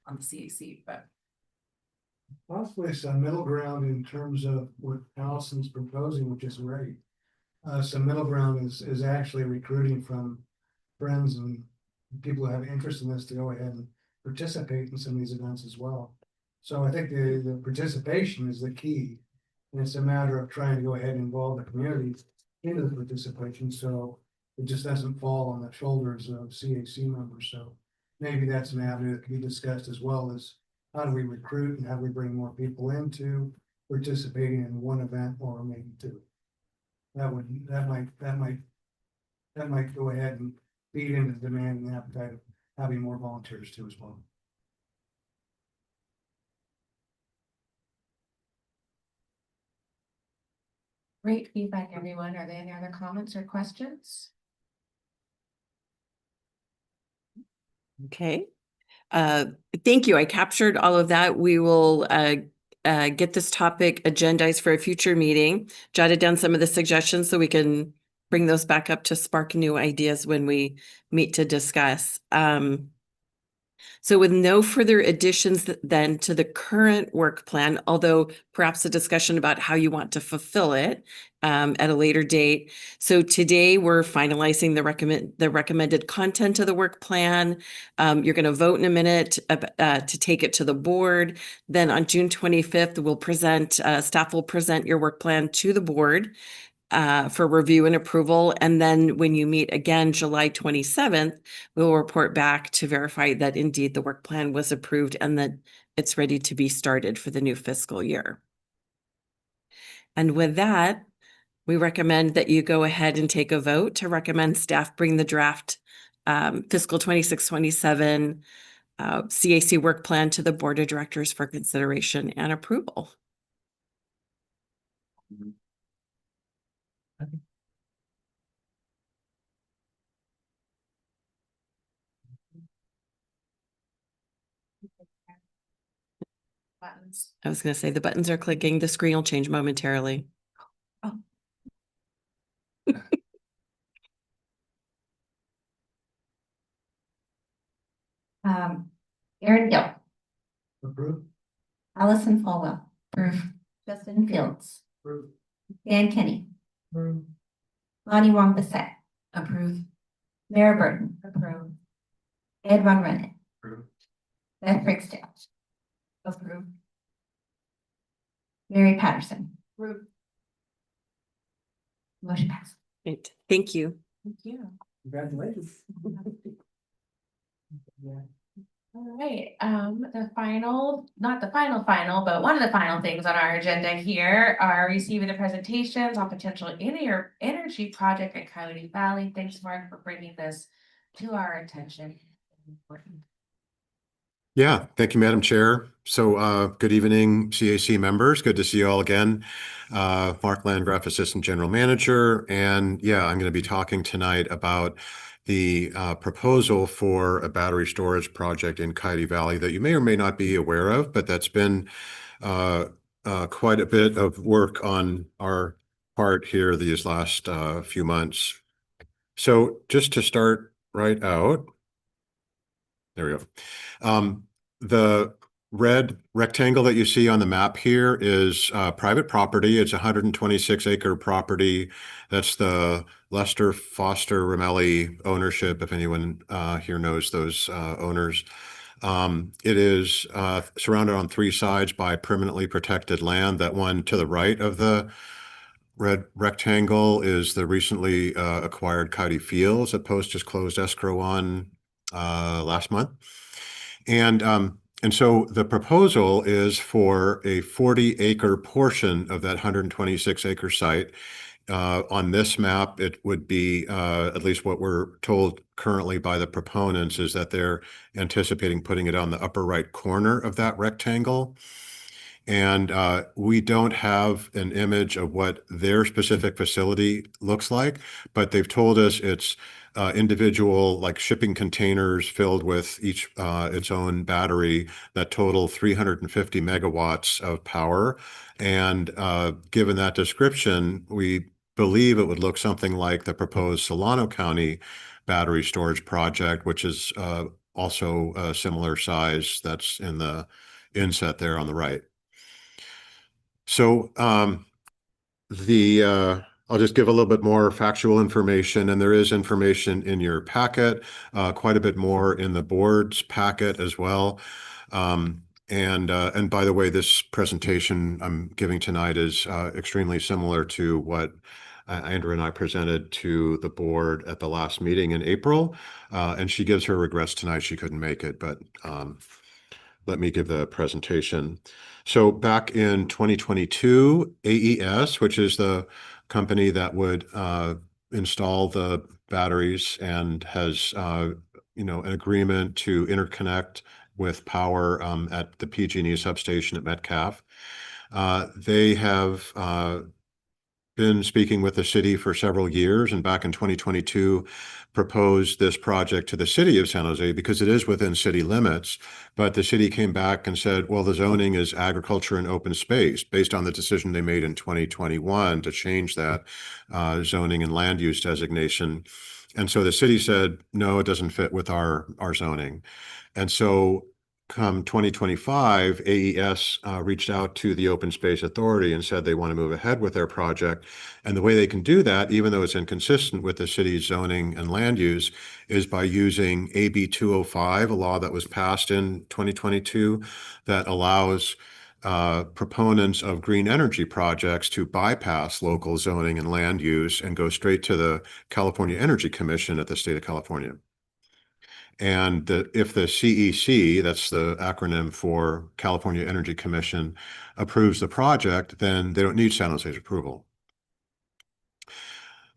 the CAC, but Possibly some middle ground in terms of what Allison's proposing, which is great. Some middle ground is actually recruiting from friends and people who have interest in this to go ahead and participate in some of these events as well. So I think the participation is the key. And it's a matter of trying to go ahead and involve the community into the participation, so it just doesn't fall on the shoulders of CAC members. So maybe that's an avenue that can be discussed, as well as how do we recruit and how do we bring more people into participating in one event or maybe 2. That might go ahead and feed into the demand and appetite of having more volunteers too as well. Great feedback, everyone. Are there any other comments or questions? Okay. Thank you. I captured all of that. We will get this topic agendized for a future meeting, jotted down some of the suggestions so we can bring those back up to spark new ideas when we meet to discuss. So with no further additions then to the current work plan, although perhaps a discussion about how you want to fulfill it at a later date. So today we're finalizing the recommended content of the work plan. You're going to vote in a minute to take it to the board. Then on June 25th, staff will present your work plan to the board for review and approval. And then when you meet again, July 27th, we'll report back to verify that indeed the work plan was approved and that it's ready to be started for the new fiscal year. And with that, we recommend that you go ahead and take a vote to recommend staff bring the draft fiscal 26-27 CAC work plan to the board of directors for consideration and approval. Buttons. I was going to say the buttons are clicking. The screen will change momentarily. Aaron Gill, Approve. Allison Falwell, Approve. Justin Fields, Approve. Dan Kenny, Approve. Lonnie Wong Bissett, Approve. Mayor Burton, Approve. Ed Von Rennet, Approve. Beth Brigsdale, Approve. Mary Patterson. Approve. Motion passed. Great. Thank you. Thank you. Congratulations. All right, not the final, but one of the final things on our agenda here are receiving the presentations on potential energy project at Coyote Valley. Thanks, Mark, for bringing this to our attention. Yeah, thank you, Madam Chair. So good evening, CAC members. Good to see you all again. Mark Landgraf, Assistant General Manager. And yeah, I'm going to be talking tonight about the proposal for a battery storage project in Coyote Valley that you may or may not be aware of, but that's been quite a bit of work on our part here these last few months. So just to start right out, there we go. The red rectangle that you see on the map here is private property. It's a 126-acre property. That's the Lester Foster Ramelli ownership, if anyone here knows those owners. It is surrounded on three sides by permanently protected land. That one to the right of the red rectangle is the recently acquired Coyote Fields that Post just closed escrow on last month. And so the proposal is for a 40-acre portion of that 126-acre site. On this map, it would be, at least what we're told currently by the proponents, is that they're anticipating putting it on the upper right corner of that rectangle. And we don't have an image of what their specific facility looks like, but they've told us it's individual like shipping containers filled with each its own battery that total 350 megawatts of power. And given that description, we believe it would look something like the proposed Solano County battery storage project, which is also a similar size that's in the inset there on the right. So I'll just give a little bit more factual information, and there is information in your packet, quite a bit more in the board's packet as well. And by the way, this presentation I'm giving tonight is extremely similar to what Andrew and I presented to the board at the last meeting in April. And she gives her regrets tonight she couldn't make it, but let me give the presentation. So back in 2022, AES, which is the company that would install the batteries and has an agreement to interconnect with power at the PG&E substation at Metcalf. They have been speaking with the city for several years, and back in 2022 proposed this project to the city of San Jose because it is within city limits. But the city came back and said, well, the zoning is agriculture and open space based on the decision they made in 2021 to change that zoning and land use designation. And so the city said, no, it doesn't fit with our zoning. And so come 2025, AES reached out to the Open Space Authority and said they want to move ahead with their project. And the way they can do that, even though it's inconsistent with the city's zoning and land use, is by using AB 205, a law that was passed in 2022 that allows proponents of green energy projects to bypass local zoning and land use and go straight to the California Energy Commission at the state of California. And if the CEC, that's the acronym for California Energy Commission, approves the project, then they don't need San Jose's approval.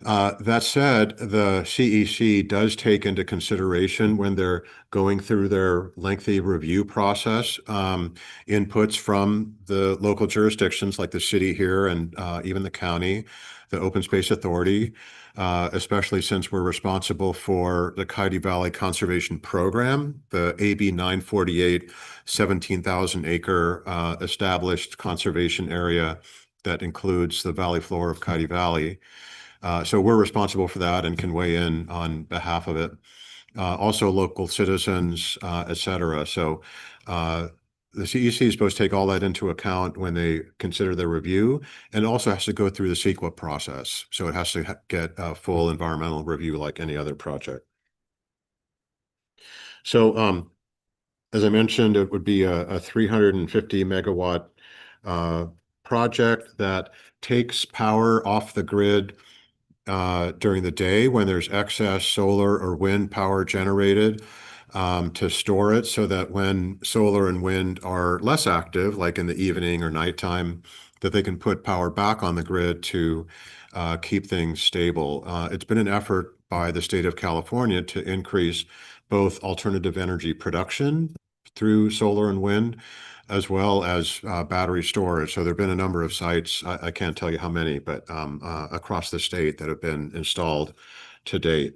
That said, the CEC does take into consideration when they're going through their lengthy review process, inputs from the local jurisdictions like the city here and even the county, the Open Space Authority, especially since we're responsible for the Coyote Valley Conservation Program, the AB 948 17,000 acre established conservation area that includes the valley floor of Coyote Valley. So we're responsible for that and can weigh in on behalf of it. Also local citizens, et cetera. So the CEC is supposed to take all that into account when they consider their review, and also has to go through the CEQA process. So it has to get a full environmental review like any other project. So as I mentioned, it would be a 350 megawatt project that takes power off the grid during the day when there's excess solar or wind power generated, to store it so that when solar and wind are less active, like in the evening or nighttime, that they can put power back on the grid to keep things stable. It's been an effort by the state of California to increase both alternative energy production through solar and wind, as well as battery storage. So there have been a number of sites, I can't tell you how many, but across the state that have been installed to date.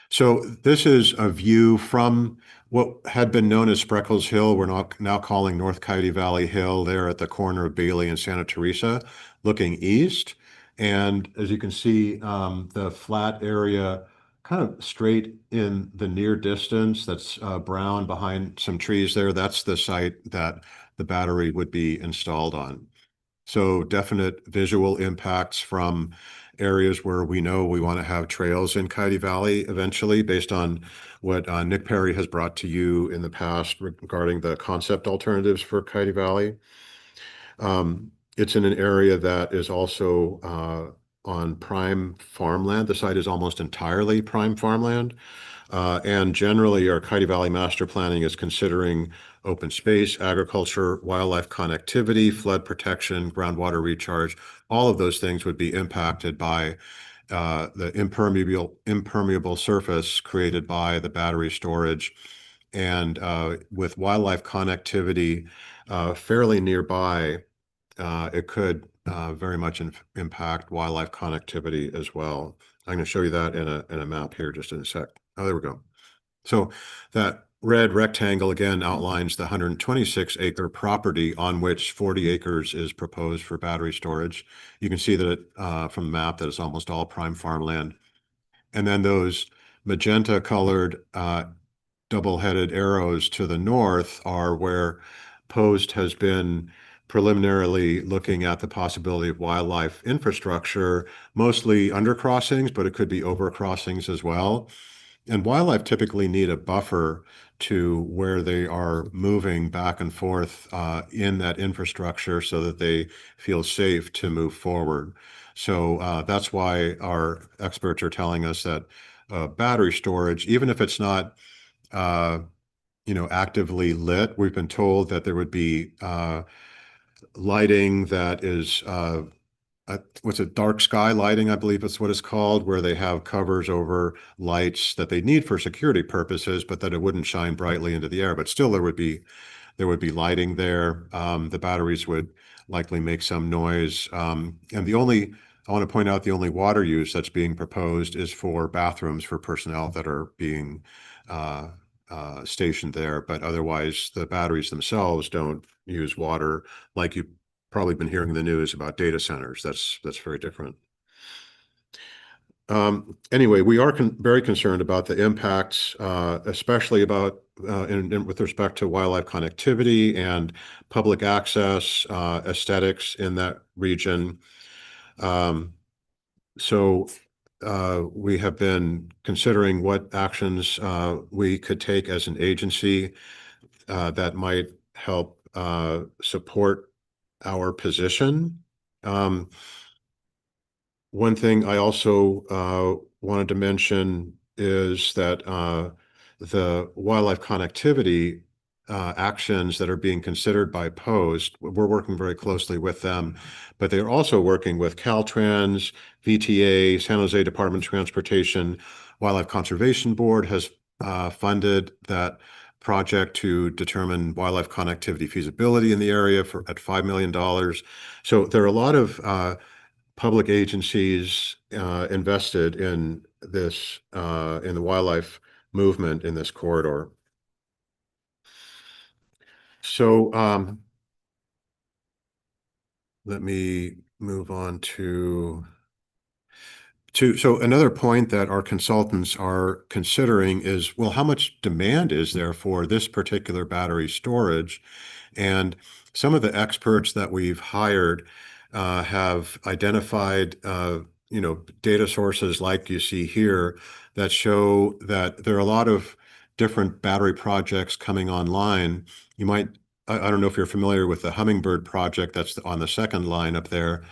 So this is a view from what had been known as Spreckles Hill. We're now calling North Coyote Valley Hill there at the corner of Bailey and Santa Teresa, looking east. And as you can see, the flat area kind of straight in the near distance, that's brown behind some trees there. That's the site that the battery would be installed on. So definite visual impacts from areas where we know we want to have trails in Coyote Valley eventually, based on what Nick Perry has brought to you in the past regarding the concept alternatives for Coyote Valley. It's in an area that is also on prime farmland. The site is almost entirely prime farmland. And generally, our Coyote Valley master planning is considering open space, agriculture, wildlife connectivity, flood protection, groundwater recharge. All of those things would be impacted by the impermeable surface created by the battery storage. And with wildlife connectivity fairly nearby, it could very much impact wildlife connectivity as well. I'm going to show you that in a map here just in a sec. Oh, there we go. So that red rectangle again outlines the 126 acre property on which 40 acres is proposed for battery storage. You can see that from the map that it's almost all prime farmland. And then those magenta colored double-headed arrows to the north are where Post has been preliminarily looking at the possibility of wildlife infrastructure, mostly undercrossings, but it could be overcrossings as well. And wildlife typically need a buffer to where they are moving back and forth in that infrastructure so that they feel safe to move forward. So that's why our experts are telling us that battery storage, even if it's not actively lit, we've been told that there would be lighting that is what's it, dark sky lighting, I believe that's what it's called, where they have covers over lights that they need for security purposes, but that it wouldn't shine brightly into the air. But still, there would be lighting there. The batteries would likely make some noise. And I want to point out the only water use that's being proposed is for bathrooms for personnel that are being stationed there. But otherwise, the batteries themselves don't use water like you probably been hearing the news about data centers. That's very different. Anyway, we are very concerned about the impacts, especially about with respect to wildlife connectivity and public access, aesthetics in that region. So we have been considering what actions we could take as an agency that might help support our position. One thing I also wanted to mention is that the wildlife connectivity actions that are being considered by Post, we're working very closely with them, but they're also working with Caltrans, VTA, San Jose Department of Transportation. Wildlife Conservation Board has funded that project to determine wildlife connectivity feasibility in the area at $5 million. So there are a lot of public agencies invested in this, in the wildlife movement in this corridor. So let me move on so another point that our consultants are considering is, well, how much demand is there for this particular battery storage? And some of the experts that we've hired have identified, data sources like you see here that show that there are a lot of different battery projects coming online. I don't know if you're familiar with the Hummingbird project that's on the second line up there,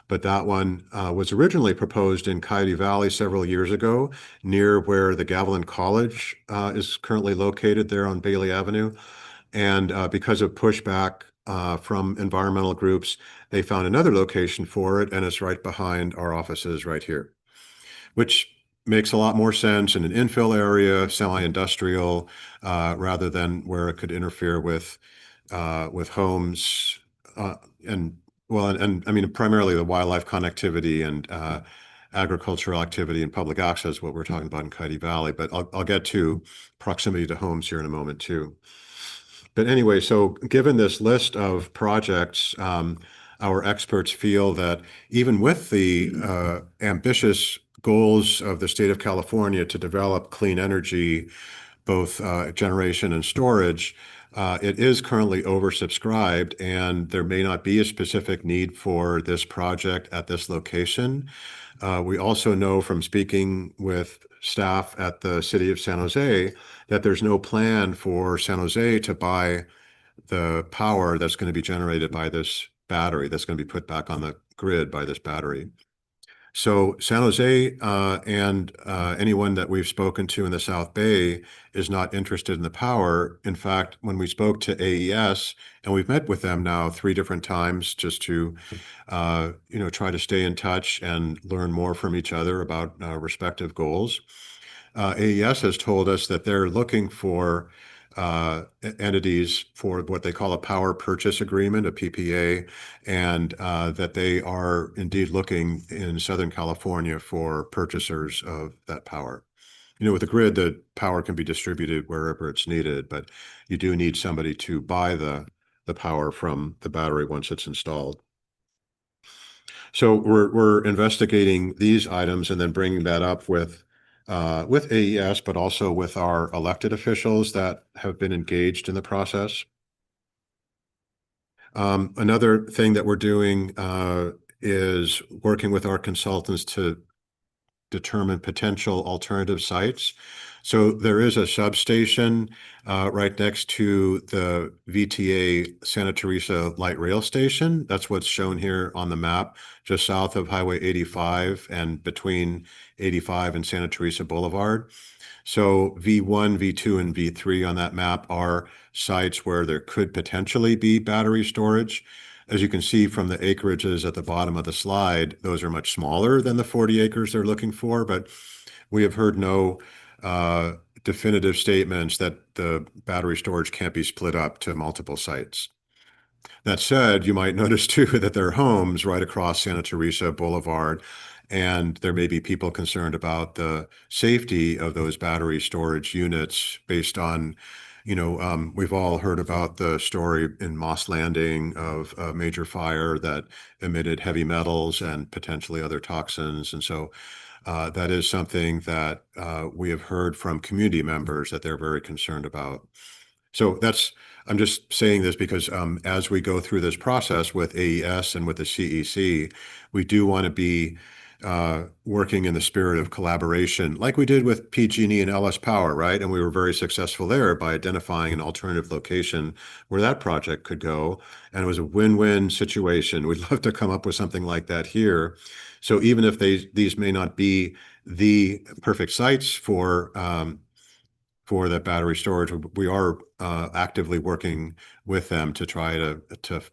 but that one was originally proposed in Coyote Valley several years ago, near where the Gavilan College is currently located there on Bailey Avenue. And because of pushback from environmental groups, they found another location for it, and it's right behind our offices right here, which makes a lot more sense in an infill area, semi-industrial, rather than where it could interfere with homes and I mean, primarily the wildlife connectivity and agricultural activity and public access, what we're talking about in Coyote Valley. But I'll get to proximity to homes here in a moment too. But anyway, so given this list of projects, our experts feel that even with the ambitious goals of the state of California to develop clean energy, both generation and storage, it is currently oversubscribed, and there may not be a specific need for this project at this location. We also know from speaking with staff at the city of San Jose that there's no plan for San Jose to buy the power that's going to be generated by this battery that's going to be put back on the grid by this battery. So San Jose and anyone that we've spoken to in the South Bay is not interested in the power. In fact, when we spoke to AES, and we've met with them now 3 different times just to try to stay in touch and learn more from each other about respective goals. AES has told us that they're looking for entities for what they call a power purchase agreement, a PPA, and that they are indeed looking in Southern California for purchasers of that power. With the grid, the power can be distributed wherever it's needed, but you do need somebody to buy the power from the battery once it's installed. So we're investigating these items and then bringing that up with AES, but also with our elected officials that have been engaged in the process. Another thing that we're doing is working with our consultants to determine potential alternative sites. So there is a substation right next to the VTA Santa Teresa Light Rail Station. That's what's shown here on the map, just south of Highway 85 and between 85 and Santa Teresa Boulevard. So V1, V2, and V3 on that map are sites where there could potentially be battery storage. As you can see from the acreages at the bottom of the slide, those are much smaller than the 40 acres they're looking for, but we have heard no definitive statements that the battery storage can't be split up to multiple sites. That said, you might notice too that there are homes right across Santa Teresa Boulevard, and there may be people concerned about the safety of those battery storage units based on we've all heard about the story in Moss Landing of a major fire that emitted heavy metals and potentially other toxins. And so that is something that we have heard from community members that they're very concerned about. So I'm just saying this because as we go through this process with AES and with the CEC, we do want to be working in the spirit of collaboration, like we did with PG&E and LS Power, right? And we were very successful there by identifying an alternative location where that project could go. And it was a win-win situation. We'd love to come up with something like that here. So even if these may not be the perfect sites for that battery storage, we are actively working with them to try to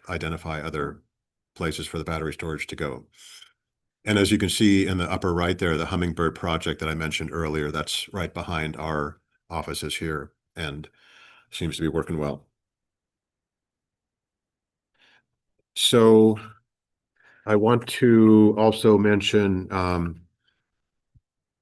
identify other places for the battery storage to go. And as you can see in the upper right there, the Hummingbird project that I mentioned earlier, that's right behind our offices here and seems to be working well. So I want to also mention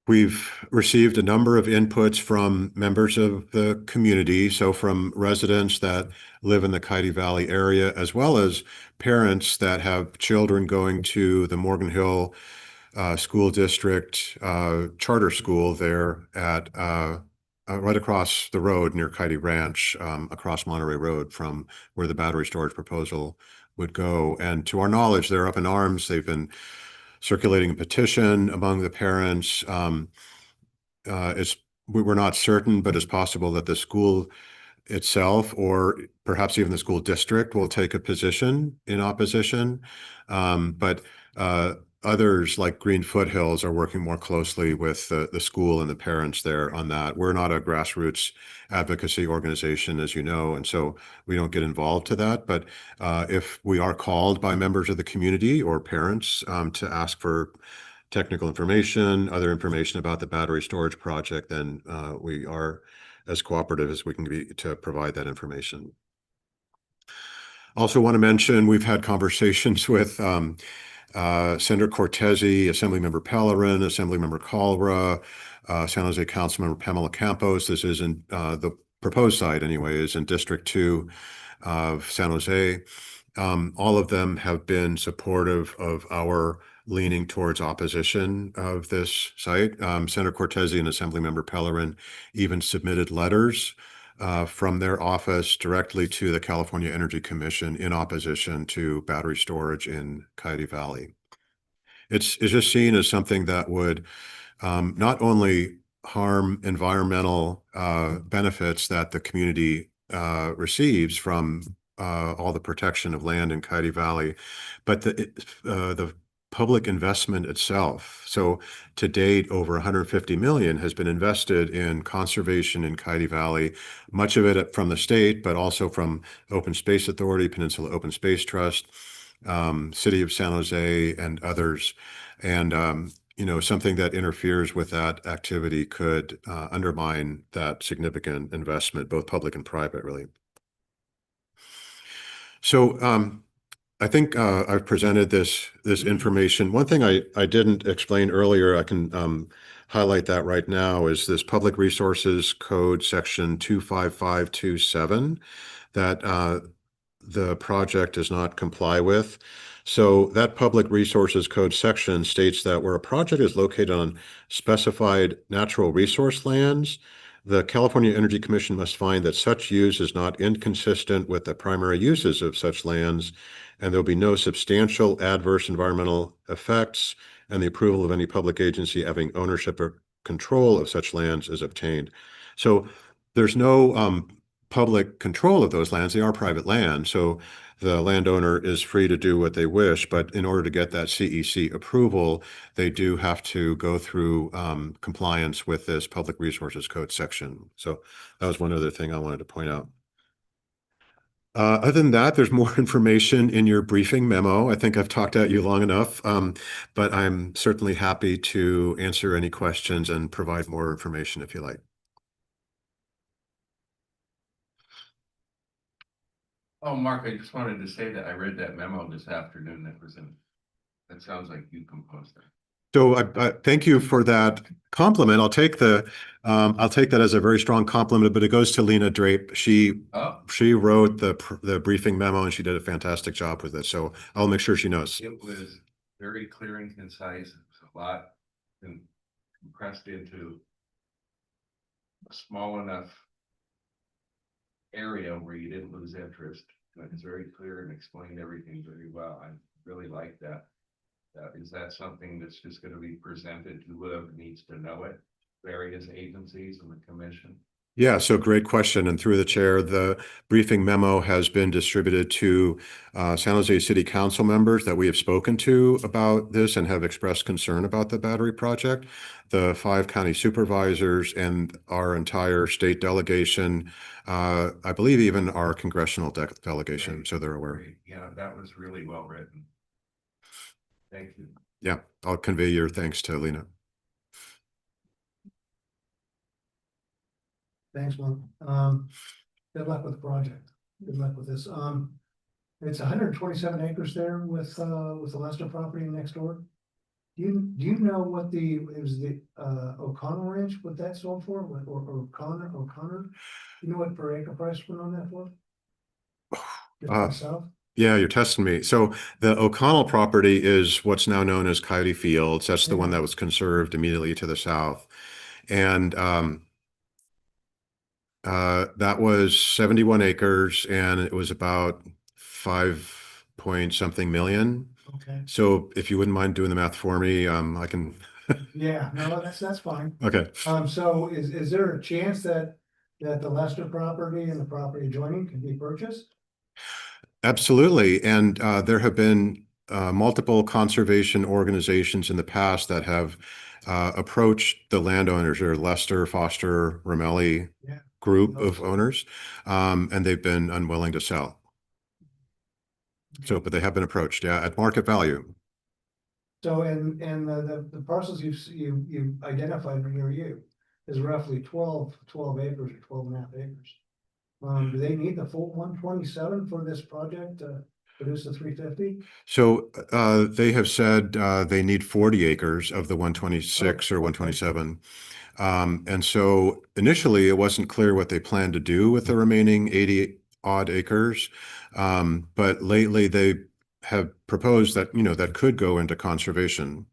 we've received a number of inputs from members of the community, so from residents that live in the Coyote Valley area, as well as parents that have children going to the Morgan Hill School District charter school there at right across the road near Coyote Ranch, across Monterey Road from where the battery storage proposal would go. And to our knowledge, they're up in arms. They've been circulating a petition among the parents. We're not certain, but it's possible that the school itself, or perhaps even the school district, will take a position in opposition. But others like Green Foothills are working more closely with the school and the parents there on that. We're not a grassroots advocacy organization, as you know, and so we don't get involved to that. But if we are called by members of the community or parents to ask for technical information, other information about the battery storage project, then we are as cooperative as we can be to provide that information. Also want to mention, we've had conversations with Senator Cortese, Assemblymember Pellerin, Assemblymember Calra, San Jose Councilmember Pamela Campos. This is in the proposed site anyway, is in District 2 of San Jose. All of them have been supportive of our leaning towards opposition of this site. Senator Cortese and Assemblymember Pellerin even submitted letters from their office directly to the California Energy Commission in opposition to battery storage in Coyote Valley. It's just seen as something that would not only harm environmental benefits that the community receives from all the protection of land in Coyote Valley, but the public investment itself. So to date, over 150 million has been invested in conservation in Coyote Valley, much of it from the state, but also from Open Space Authority, Peninsula Open Space Trust, City of San Jose, and others. And something that interferes with that activity could undermine that significant investment, both public and private, really. So I think I've presented this information. One thing I didn't explain earlier, I can highlight that right now, is this Public Resources Code Section 25527 that the project does not comply with. So that Public Resources Code section states that where a project is located on specified natural resource lands, the California Energy Commission must find that such use is not inconsistent with the primary uses of such lands, and there'll be no substantial adverse environmental effects, and the approval of any public agency having ownership or control of such lands is obtained. So there's no public control of those lands. They are private land. So the landowner is free to do what they wish, but in order to get that CEC approval, they do have to go through compliance with this Public Resources Code section. So that was one other thing I wanted to point out. Other than that, there's more information in your briefing memo. I think I've talked at you long enough, but I'm certainly happy to answer any questions and provide more information if you like. Oh, Mark, I just wanted to say that I read that memo this afternoon that sounds like you composed it. So I thank you for that compliment. I'll take the I'll take that as a very strong compliment, but it goes to Lena Drape. She wrote the briefing memo and she did a fantastic job with it. So I'll make sure she knows. It was very clear and concise. It was a lot compressed into a small enough area where you didn't lose interest. And it was very clear and explained everything very well. I really like that. Is that something that's just going to be presented to whoever needs to know it? Various agencies and the commission? Yeah, so great question. And through the chair, the briefing memo has been distributed to San Jose City Council members that we have spoken to about this and have expressed concern about the battery project. The 5 county supervisors and our entire state delegation, I believe even our congressional delegation, Great. so they're aware. Great. Yeah, that was really well written. Thank you. Yeah, I'll convey your thanks to Lena. Thanks, Mark. Good luck with the project. Good luck with this. It's 127 acres there with the Lester property next door. Do you know what it was the O'Connell Ranch, what that sold for, or O'Connor? You know what per acre price went on that for? Just to the south? Yeah, you're testing me. So the O'Connell property is what's now known as Coyote Fields. That's the one that was conserved immediately to the south. And that was 71 acres and it was about 5 point something million. Okay. So if you wouldn't mind doing the math for me, I can. Yeah, no, that's fine. Okay. So is there a chance that the Lester property and the property adjoining can be purchased? Absolutely. And there have been multiple conservation organizations in the past that have approached the landowners, or Lester, Foster, Romelli group of owners, and they've been unwilling to sell. So, but they have been approached, yeah, at market value. So, and the parcels you've identified near you is roughly 12 acres or 12 and a half acres. Do they need the full 127 for this project to produce the 350? So they have said they need 40 acres of the 126 or 127. And so initially it wasn't clear what they planned to do with the remaining 80 odd acres. But lately they have proposed that, that could go into conservation.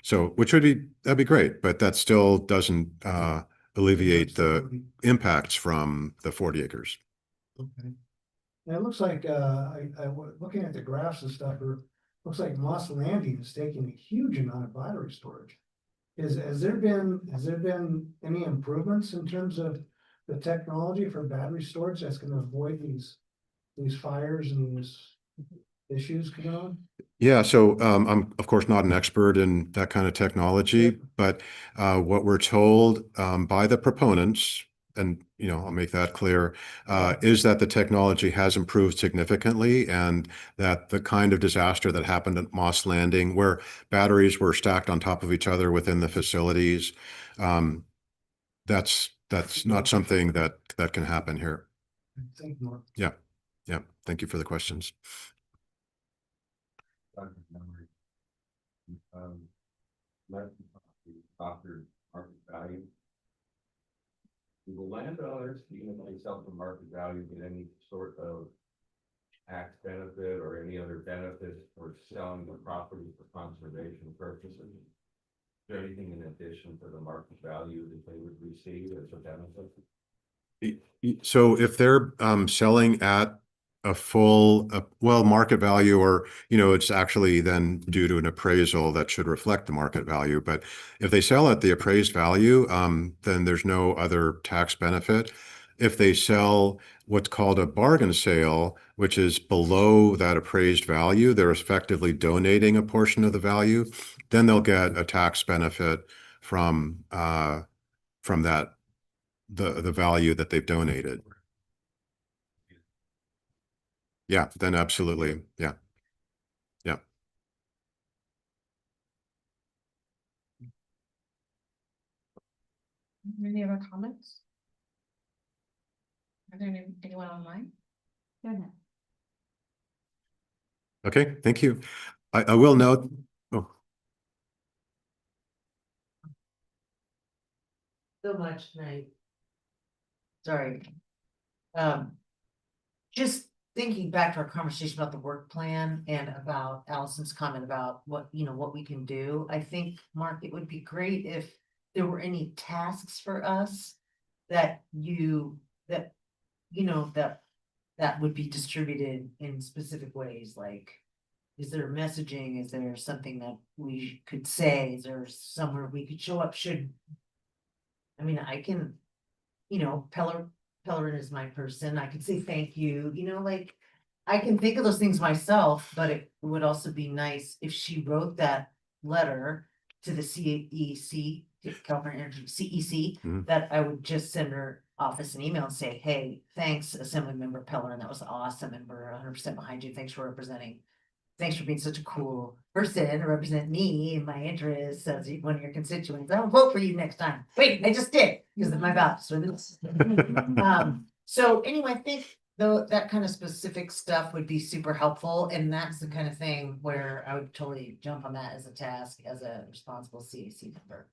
So, that'd be great, but that still doesn't alleviate the impacts from the 40 acres. Okay. And it looks like, looking at the graphs and stuff, looks like Moss Landing is taking a huge amount of battery storage. Has there been any improvements in terms of the technology for battery storage that's gonna avoid these fires and these issues coming on? Yeah, so I'm of course not an expert in that kind of technology, but what we're told by the proponents, and I'll make that clear, is that the technology has improved significantly, and that the kind of disaster that happened at Moss Landing, where batteries were stacked on top of each other within the facilities, that's not something that can happen here. Thank you, Mark. Yeah, thank you for the questions. Offered market value. Do the landowners, even if they sell for market value, get any sort of tax benefit or any other benefit for selling the property for conservation purposes? Is there anything in addition to the market value that they would receive as a benefit? So if they're selling at a full, market value, or, it's actually then due to an appraisal that should reflect the market value. But if they sell at the appraised value, then there's no other tax benefit. If they sell what's called a bargain sale, which is below that appraised value, they're effectively donating a portion of the value, then they'll get a tax benefit from that, the value that they've donated. Yeah, then absolutely. Yeah. Any other comments? Are there anyone online? Go ahead. Okay, thank you. I will note. Oh. so much tonight. Sorry. Just thinking back to our conversation about the work plan and about Allison's comment about what, what we can do. I think, Mark, it would be great if there were any tasks for us that that would be distributed in specific ways, like, is there messaging? Is there something that we could say? Is there somewhere we could show up? I can, Pellerin is my person. I could say thank you, like, I can think of those things myself, but it would also be nice if she wrote that letter to the CEC, California Energy, CEC, Mhm. that I would just send her office an email and say, hey, thanks, Assemblymember Pellerin, that was awesome, and we're 100% behind you. Thanks for representing. Thanks for being such a cool person to represent me and my interests as one of your constituents. I'll vote for you next time. Wait, I just did because of my ballot. So anyway, I think though that kind of specific stuff would be super helpful, and that's the kind of thing where I would totally jump on that as a task as a responsible CAC member.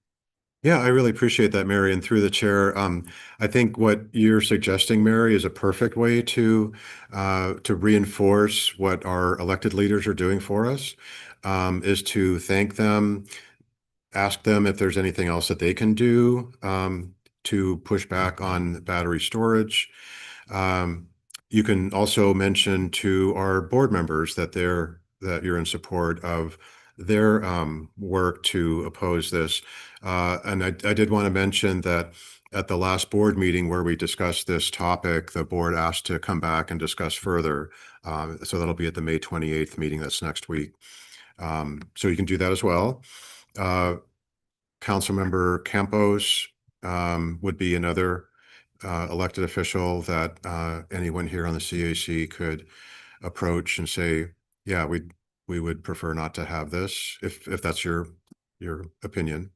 Yeah, I really appreciate that, Mary. And through the chair, I think what you're suggesting, Mary, is a perfect way to reinforce what our elected leaders are doing for us, is to thank them, ask them if there's anything else that they can do to push back on battery storage. You can also mention to our board members that you're in support of their work to oppose this. And I did want to mention that at the last board meeting where we discussed this topic, the board asked to come back and discuss further. So that'll be at the May 28th meeting. That's next week. So you can do that as well. Councilmember Campos would be another elected official that anyone here on the CAC could approach and say, yeah, we would prefer not to have this, if that's your opinion.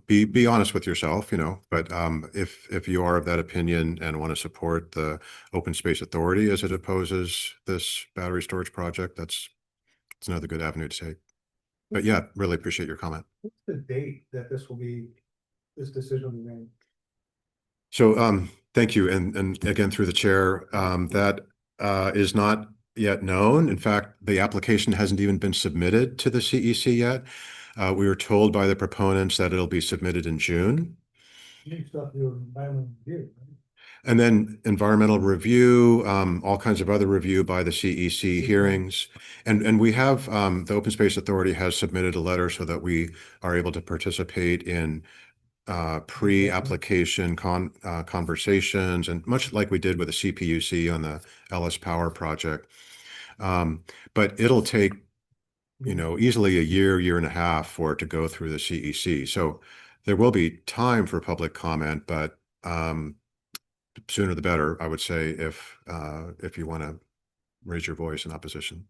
Be honest with yourself, but if you are of that opinion and want to support the Open Space Authority as it opposes this battery storage project, it's another good avenue to take. But yeah, really appreciate your comment. What's the date that this decision will be made? So thank you. And again, through the chair, that is not yet known. In fact, the application hasn't even been submitted to the CEC yet. We were told by the proponents that it'll be submitted in June. You still have to do an environmental review, right? And then environmental review, all kinds of other review by the CEC hearings. And we have, the Open Space Authority has submitted a letter so that we are able to participate in pre-application conversations, and much like we did with the CPUC on the Ellis Power project. But it'll take, easily a year and a half for it to go through the CEC. So there will be time for public comment, but sooner the better, I would say, if you want to raise your voice in opposition.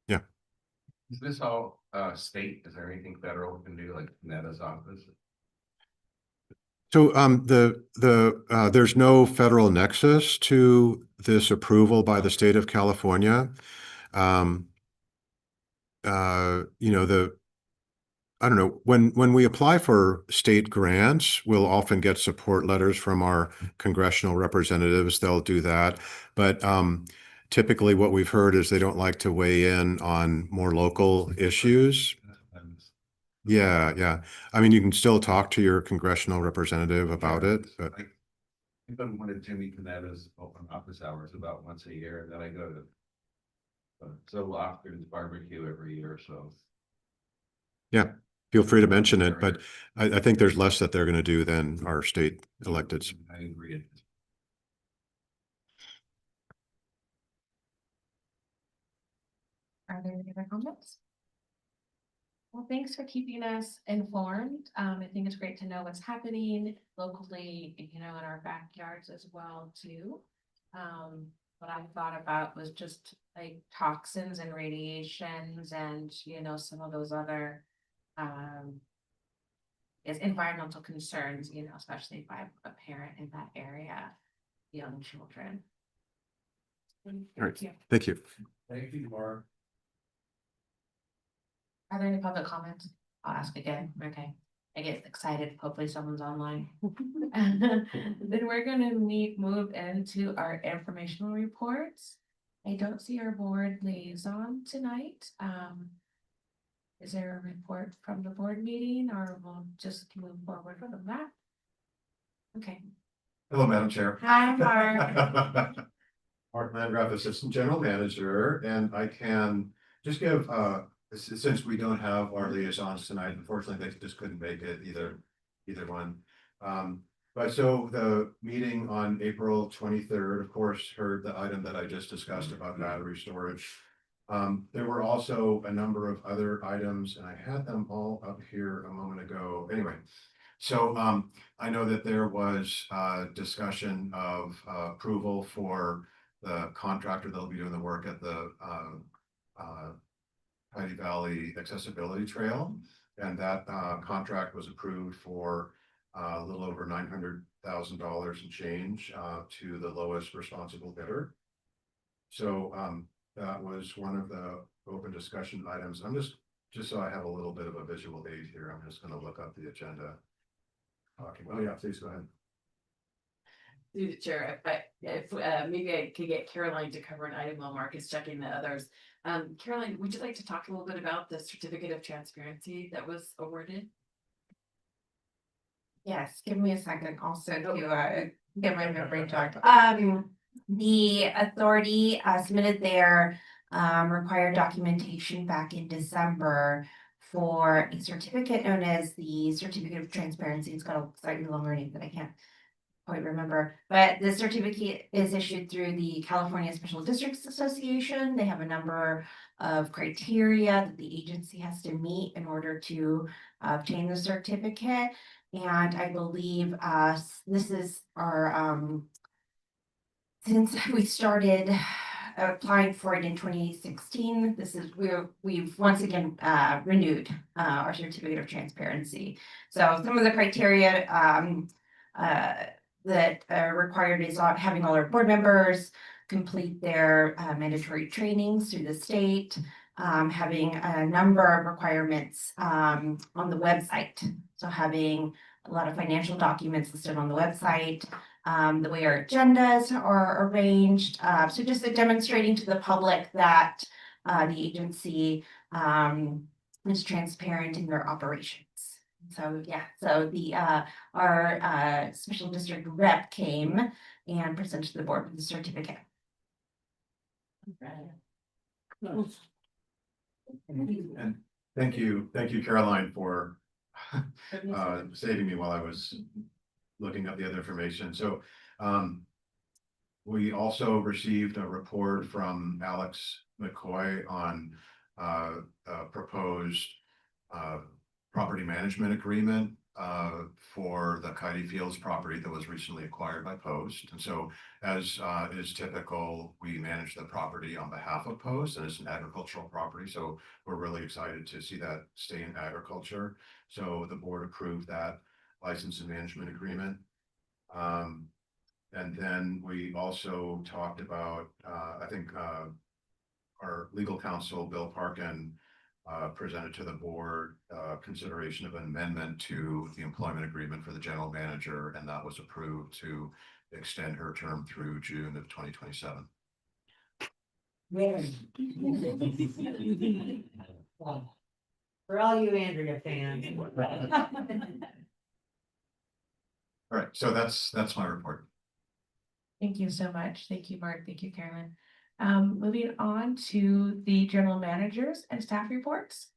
Yeah. Is this all state? Is there anything federal can do, like Netta's office? So there's no federal nexus to this approval by the state of California. I don't know, when we apply for state grants, we'll often get support letters from our congressional representatives. They'll do that. But typically what we've heard is they don't like to weigh in on more local issues. Yeah. I mean, you can still talk to your congressional representative about it, but I've done one of Jimmy Panetta's open office hours about once a year, and then I go to Civil Officers Barbecue every year, so. yeah, feel free to mention it, but I think there's less that they're going to do than our state electeds. I agree. Are there any other comments? Well, thanks for keeping us informed. I think it's great to know what's happening locally, in our backyards as well too. What I thought about was just like toxins and radiations and, some of those other environmental concerns, especially by a parent in that area, young children. All right. Thank you. Thank you, Mark. Are there any public comments? I'll ask again, okay. I get excited, hopefully someone's online. Then we're gonna move into our informational reports. I don't see our board liaison tonight. Is there a report from the board meeting or we'll just move forward from that? Okay. Hello, Madam Chair. Hi, Mark. Mark Landgraf, Assistant General Manager, and I can just give, since we don't have our liaisons tonight, unfortunately, they just couldn't make it either one. But so the meeting on April 23rd, of course, heard the item that I just discussed about battery storage. There were also a number of other items, and I had them all up here a moment ago. Anyway, so I know that there was discussion of approval for the contractor that'll be doing the work at the Heidi Valley Accessibility Trail. And that contract was approved for a little over $900,000 and change to the lowest responsible bidder. So that was one of the open discussion items. I'm just so I have a little bit of a visual aid here, I'm just going to look up the agenda. Okay, well, yeah, please go ahead. Through the chair, if maybe I could get Caroline to cover an item while Mark is checking the others. Caroline, would you like to talk a little bit about the certificate of transparency that was awarded? Yes, give me a second also to get my memory jogged. The authority submitted their required documentation back in December for a certificate known as the Certificate of Transparency. It's got a slightly longer name that I can't quite remember, but the certificate is issued through the California Special Districts Association. They have a number of criteria that the agency has to meet in order to obtain the certificate. And I believe this is our since we started applying for it in 2016, this is we've once again renewed our certificate of transparency. So some of the criteria that are required is having all our board members complete their mandatory trainings through the state, having a number of requirements on the website. So having a lot of financial documents listed on the website, the way our agendas are arranged. So just demonstrating to the public that the agency is transparent in their operations. So yeah, so the our special district rep came and presented to the board with the certificate. And thank you, Caroline, for saving me while I was looking up the other information. So we also received a report from Alex McCoy on proposed property management agreement for the Coyote Fields property that was recently acquired by Post. And so, as is typical, we manage the property on behalf of Post, and it's an agricultural property. So we're really excited to see that stay in agriculture. So the board approved that license and management agreement. And then we also talked about, I think our legal counsel, Bill Parkin, presented to the board consideration of an amendment to the employment agreement for the general manager, and that was approved to extend her term through June of 2027. For all you Andrea fans. All right, so that's my report. Thank you so much. Thank you, Mark. Thank you, Carolyn. Moving on to the general managers and staff reports.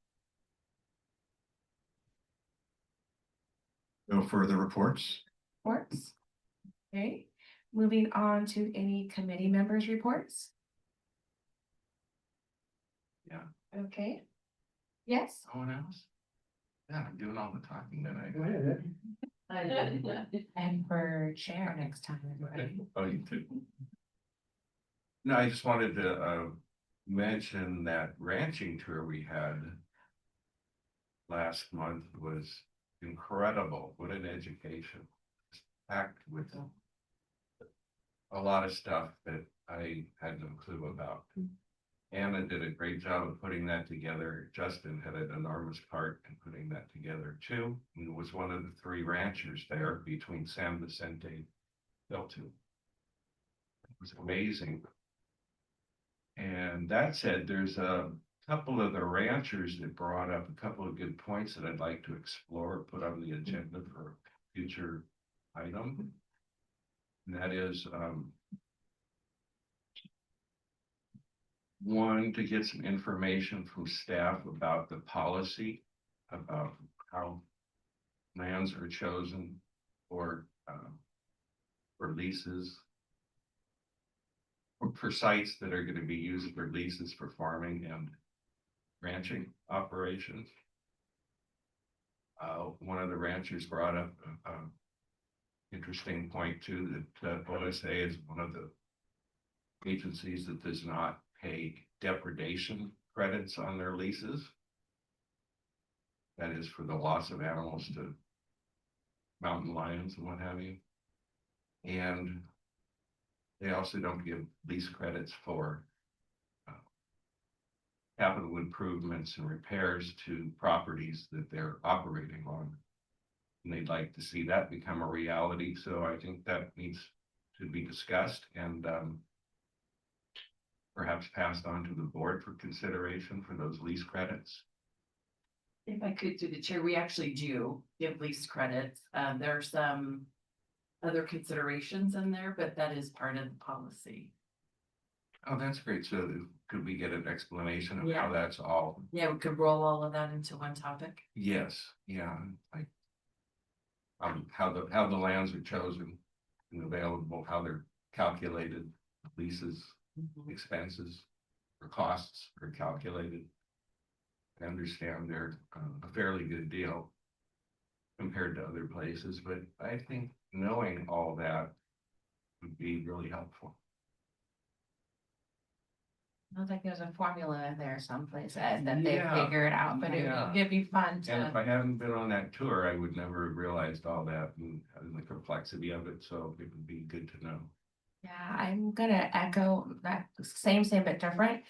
No further reports. Reports. Okay, moving on to any committee members' reports. Yeah. Okay. Yes. No one else? Yeah, I'm doing all the talking tonight. Go ahead. And for chair next time. Everybody. Oh, you too. No, I just wanted to mention that ranching tour we had last month was incredible. What an education. Packed with a lot of stuff that I had no clue about. Anna did a great job of putting that together. Justin had an enormous part in putting that together too. He was one of the 3 ranchers there between San Vicente and Deltu. It was amazing. And that said, there's a couple of the ranchers that brought up a couple of good points that I'd like to explore, put on the agenda for a future item. And that is, one, to get some information from staff about the policy, about how lands are chosen for leases, or for sites that are going to be used for leases for farming and ranching operations. One of the ranchers brought up an interesting point too, that OSA is one of the agencies that does not pay depredation credits on their leases. That is for the loss of animals to mountain lions and what have you. And they also don't give lease credits for capital improvements and repairs to properties that they're operating on. And they'd like to see that become a reality. So I think that needs to be discussed and perhaps passed on to the board for consideration for those lease credits. If I could, through the chair, we actually do give lease credits. There are some other considerations in there, but that is part of the policy. Oh, that's great. So could we get an explanation of Yeah. how that's all? Yeah, we could roll all of that into one topic. Yes, yeah, like how the lands are chosen and available, how they're calculated, leases, expenses, or costs are calculated. I understand they're a fairly good deal compared to other places, but I think knowing all that would be really helpful. I don't think there's a formula in there someplace that they Yeah, figure it out, but yeah. it'd be fun And if to. I hadn't been on that tour, I would never have realized all that and the complexity of it, so it would be good to know. Yeah, I'm gonna echo that same but different.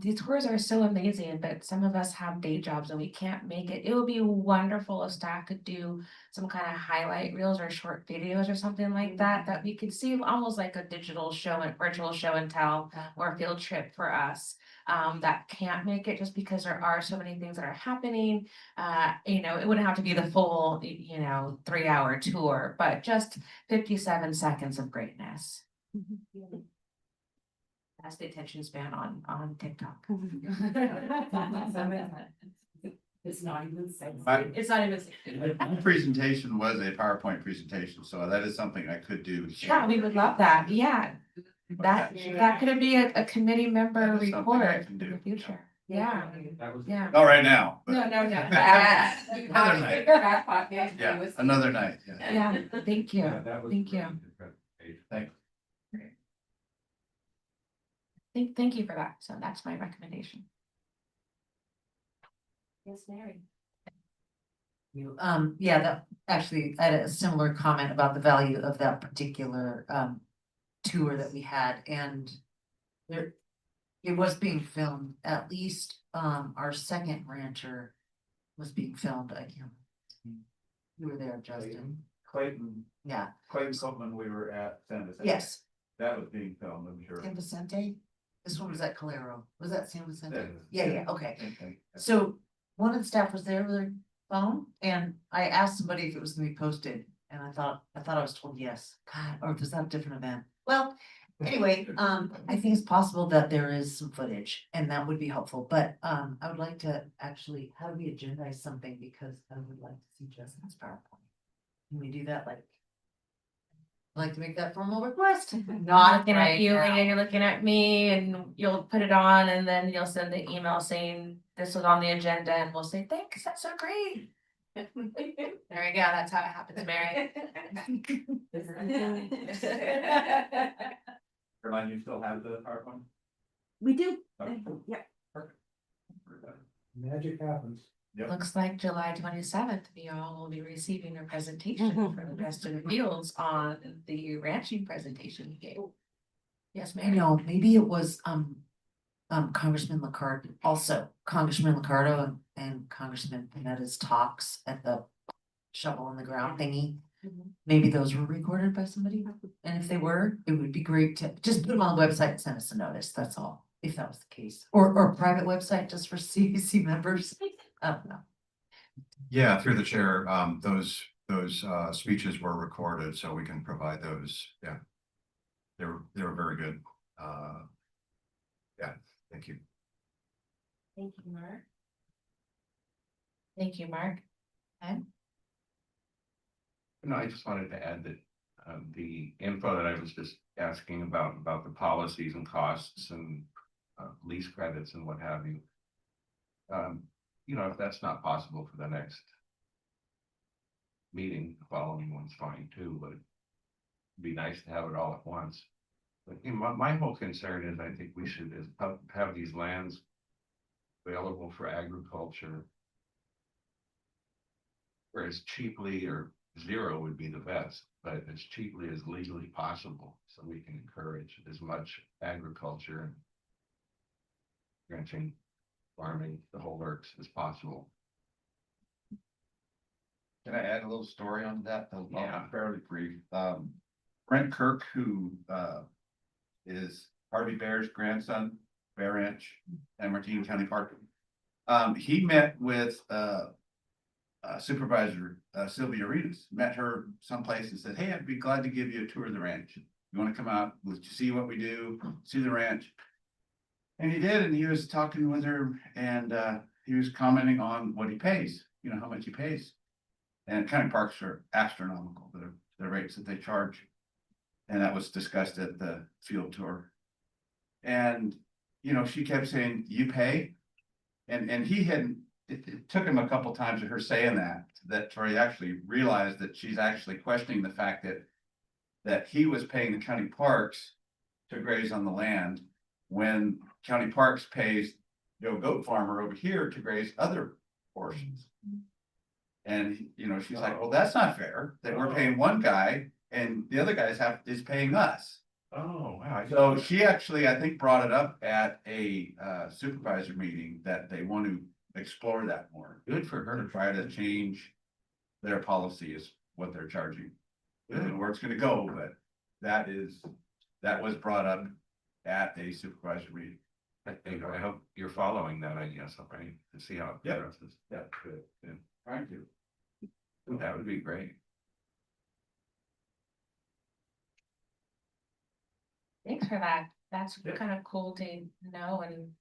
These tours are so amazing, but some of us have day jobs and we can't make it. It would be wonderful if staff could do some kind of highlight reels or short videos or something like that we could see almost like a digital show and virtual show and tell or field trip for us. That can't make it just because there are so many things that are happening. It wouldn't have to be the full, 3-hour tour, but just 57 seconds of greatness. That's the attention span on TikTok. It's not even sexy. It's not even sexy. My presentation was a PowerPoint presentation, so that is something I could do. Yeah, we would love that. Yeah. That could be a committee member That is something I report can in do. the future. Yeah, yeah. Not right now. but- No. Another night. Yeah, another night. Yeah. Yeah, thank you. Yeah, that was Thank you. really good presentation. Thanks. Thank you for that. So that's my recommendation. Yes, Mary. That actually, I had a similar comment about the value of that particular tour that we had, and there, it was being filmed, at least our second rancher was being filmed. I can't. You were there, Justin. Clayton, Yeah, Clayton Copeland, we were at San Vicente. yes, That was being filmed, I'm sure. San Vicente. This one was at Calero. Was that San Vicente? Yeah. Yeah, okay. Okay. So one of the staff was there with their phone, and I asked somebody if it was gonna be posted, and I thought I was told yes. God, or was that a different event? Well, anyway, I think it's possible that there is some footage, and that would be helpful, but I would like to actually, how do we agendize something, because I would like to see Justin's PowerPoint. Can we do that, like? I'd like to make that formal request. Not looking right at you, now. Leah, you're looking at me, and you'll put it on, and then you'll send the email saying this was on the agenda, and we'll say, thanks, that's so great. There we go, that's how it happens, Mary. Caroline, you still have the PowerPoint? We do. Okay. Yeah. Perfect. Magic happens. Looks like July 27th, we all will be receiving a presentation from the rest of the fields on the ranching presentation you gave. Yes, I ma'am. know, maybe it was, Congressman Licard, also Congressman Licardo and Congressman Panetta's talks at the shovel in the ground thingy. Maybe those were recorded by somebody, and if they were, it would be great to just put them on the website and send us a notice, that's all, if that was the case. Or private website just for CAC members. I don't know. Yeah, through the chair, those speeches were recorded, so we can provide those. Yeah. They were very good. Yeah, thank you. Thank you, Mark. Thank you, Mark. And No, I just wanted to add that the info that I was just asking about the policies and costs and lease credits and what have you. You know, if that's not possible for the next meeting, the following one's fine too, but it'd be nice to have it all at once. But you know, my whole concern is I think we should have these lands available for agriculture where as cheaply, or zero would be the best, but as cheaply as legally possible, so we can encourage as much agriculture and ranching, farming, the whole works as possible. Can I add a little story on that? Yeah. Fairly brief. Brent Kirk, who is Harvey Bear's grandson, Bear Ranch, San Martin County Park. He met with Supervisor Sylvia Arenas, met her someplace and said, hey, I'd be glad to give you a tour of the ranch. You want to come out, let you see what we do, see the ranch? And he did, and he was talking with her, and he was commenting on what he pays, you know, how much he pays. And county parks are astronomical, the rates that they charge. And that was discussed at the field tour. And, you know, she kept saying, you pay? And he hadn't, it took him a couple times of her saying that Tori actually realized that she's actually questioning the fact that he was paying the county parks to graze on the land when county parks pays Joe Goat Farmer over here to graze other portions. And, you know, she's like, well, that's not fair that we're paying one guy and the other guys is paying us. Oh, wow. So she actually, I think, brought it up at a supervisor meeting that they want to explore that more. Good for her. To try to change their policy is what they're charging. I don't know where it's gonna go, but that was brought up at a supervisor meeting. I hope you're following that, I guess, right? To see how it Yeah. progresses. Yeah, good. Yeah. Thank you. That would be great. thanks for that. That's kind of cool to know, and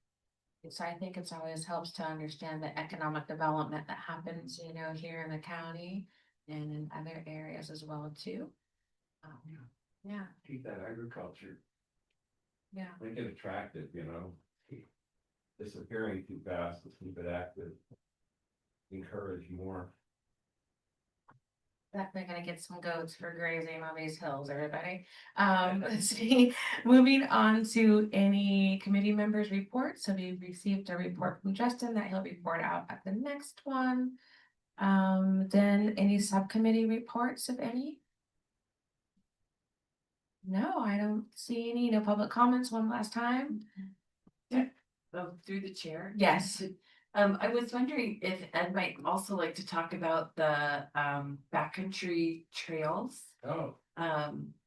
so I think it's always helps to understand the economic development that happens, you know, here in the county and in other areas as well too. Yeah, Keep that agriculture, yeah. make it attractive, you know. Keep disappearing too fast, let's keep it active. Encourage more. Definitely gonna get some goats for grazing on these hills, everybody. Let's see, moving on to any committee members' reports. So we received a report from Justin that he'll report out at the next one. Then any subcommittee reports, if any? No, I don't see any. No public comments one last time. Oh, through the chair? Yes. I was wondering if Ed might also like to talk about the backcountry trails. Oh.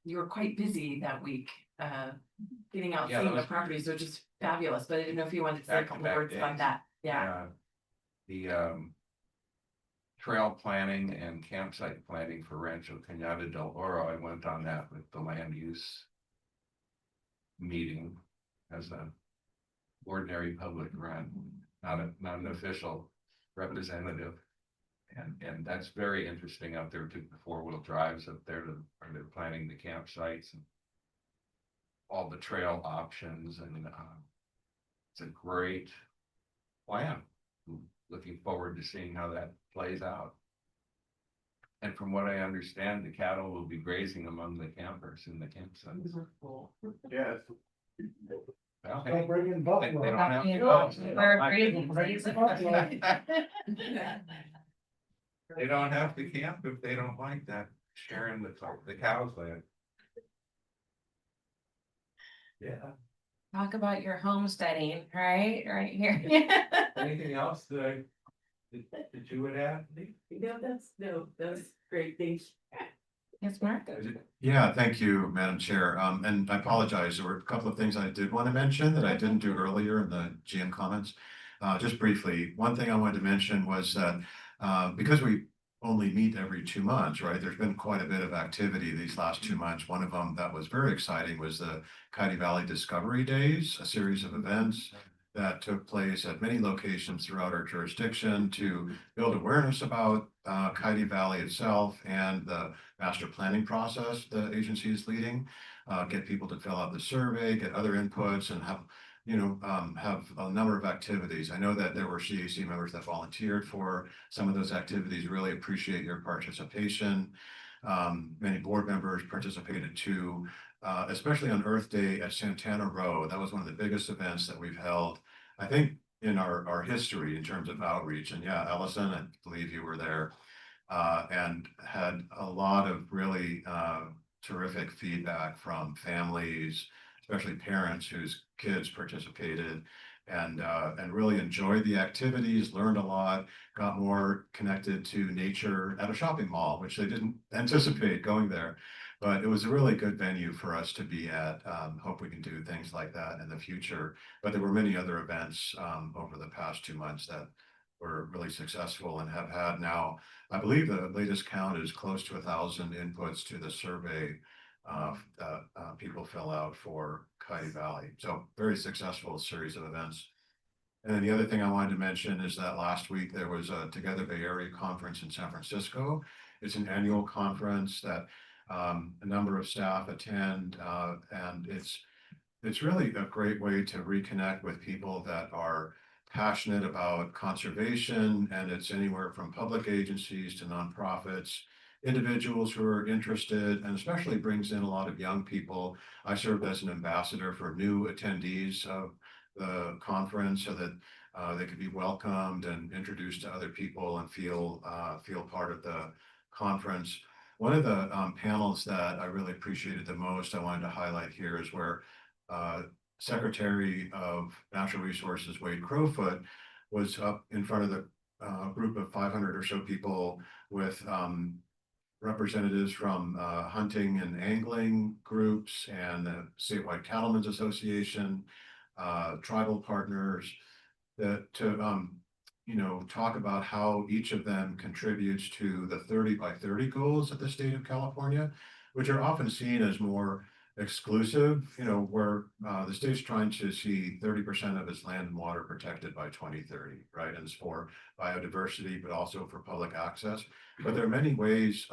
You were quite busy that week, getting out, Yeah, seeing the those- properties, which is fabulous, but I didn't know if you wanted to say a couple Back-to-back words on days. that. Yeah. The trail planning and campsite planning for Rancho Cañada del Oro, I went on that with the land use meeting as a ordinary public run, not an official representative. And that's very interesting out there, took the 4-wheel drives up there where they're planning the campsites and all the trail options, and it's a great plan. Looking forward to seeing how that plays out. And from what I understand, the cattle will be grazing among the campers in the campsites. Yes. Well, hey, Don't bring in they buffalo. don't have to. We're grazing season. They don't have to camp if they don't like that, sharing the cows land. Yeah. talk about your homesteading, right? Right here. Anything else that you would add? That's great, thanks. Yes, Mark? Yeah, thank you, Madam Chair. And I apologize, there were a couple of things I did want to mention that I didn't do earlier in the GM comments. Just briefly, one thing I wanted to mention was that, because we only meet every 2 months, right? There's been quite a bit of activity these last 2 months. One of them that was very exciting was the Coyote Valley Discovery Days, a series of events that took place at many locations throughout our jurisdiction to build awareness about Coyote Valley itself and the master planning process the agency is leading. Get people to fill out the survey, get other inputs, and have have a number of activities. I know that there were CAC members that volunteered for some of those activities. Really appreciate your participation. Many board members participated too, especially on Earth Day at Santana Row. That was one of the biggest events that we've held, I think, in our history in terms of outreach. And yeah, Ellison, I believe you were there, and had a lot of really terrific feedback from families, especially parents whose kids participated and really enjoyed the activities, learned a lot, got more connected to nature at a shopping mall, which they didn't anticipate going there. But it was a really good venue for us to be at. Hope we can do things like that in the future. But there were many other events over the past 2 months that were really successful and have had now, I believe the latest count is close to 1,000 inputs to the survey that people fill out for Coyote Valley. So very successful series of events. And then the other thing I wanted to mention is that last week there was a Together Bay Area conference in San Francisco. It's an annual conference that a number of staff attend, and it's really a great way to reconnect with people that are passionate about conservation, and it's anywhere from public agencies to nonprofits, individuals who are interested, and especially brings in a lot of young people. I served as an ambassador for new attendees of the conference so that they could be welcomed and introduced to other people and feel part of the conference. One of the panels that I really appreciated the most, I wanted to highlight here, is where Secretary of Natural Resources Wade Crowfoot was up in front of the group of 500 or so people with representatives from hunting and angling groups and the Statewide Cattlemen's Association, tribal partners, to talk about how each of them contributes to the 30 by 30 goals of the state of California, which are often seen as more exclusive, where the state's trying to see 30% of its land and water protected by 2030, right? And it's for biodiversity, but also for public access. But there are many ways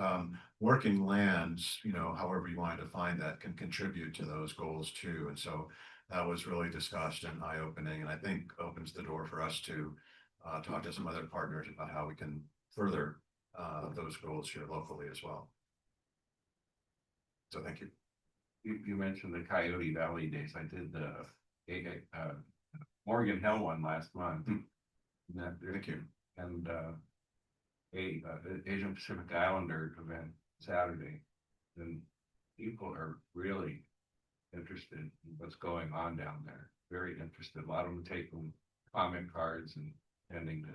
working lands, however you want to define that, can contribute to those goals too. And so that was really discussed and eye-opening, and I think opens the door for us to talk to some other partners about how we can further those goals here locally as well. So thank you. You mentioned the Coyote Valley Days. I did the Morgan Hill one last month. Thank you. And Asian Pacific Islander event Saturday. And people are really interested in what's going on down there. Very interested. A lot of them take them comment cards and tending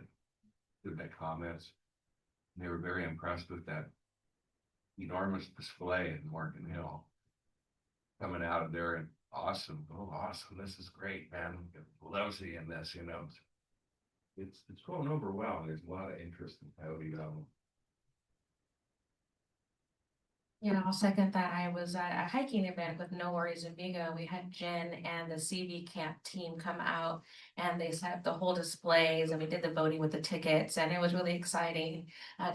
to their comments. They were very impressed with that enormous display in Morgan Hill. Coming out of there and awesome, this is great, man. Love seeing this, It's going over well. There's a lot of interest in Coyote Valley. Yeah, I'll second that. I was at a hiking event with No Worries in Vigo. We had Jen and the CV camp team come out and they set up the whole displays and we did the voting with the tickets, and it was really exciting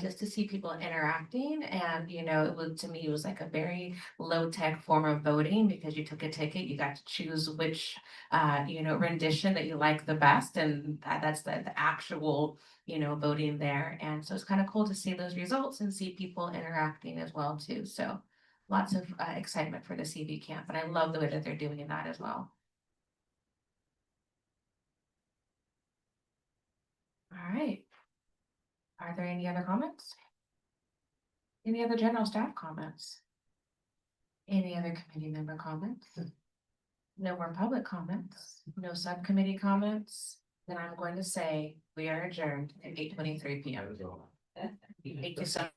just to see people interacting. And it was, to me, it was like a very low tech form of voting because you took a ticket, you got to choose which rendition that you like the best, and that's the actual voting there. And so it's kind of cool to see those results and see people interacting as well too. So lots of excitement for the CV camp, and I love the way that they're doing that as well. All right. Are there any other comments? Any other general staff comments? Any other committee member comments? no more public comments, no subcommittee comments, then I'm going to say we are adjourned at 8:23 p.m. Thank you so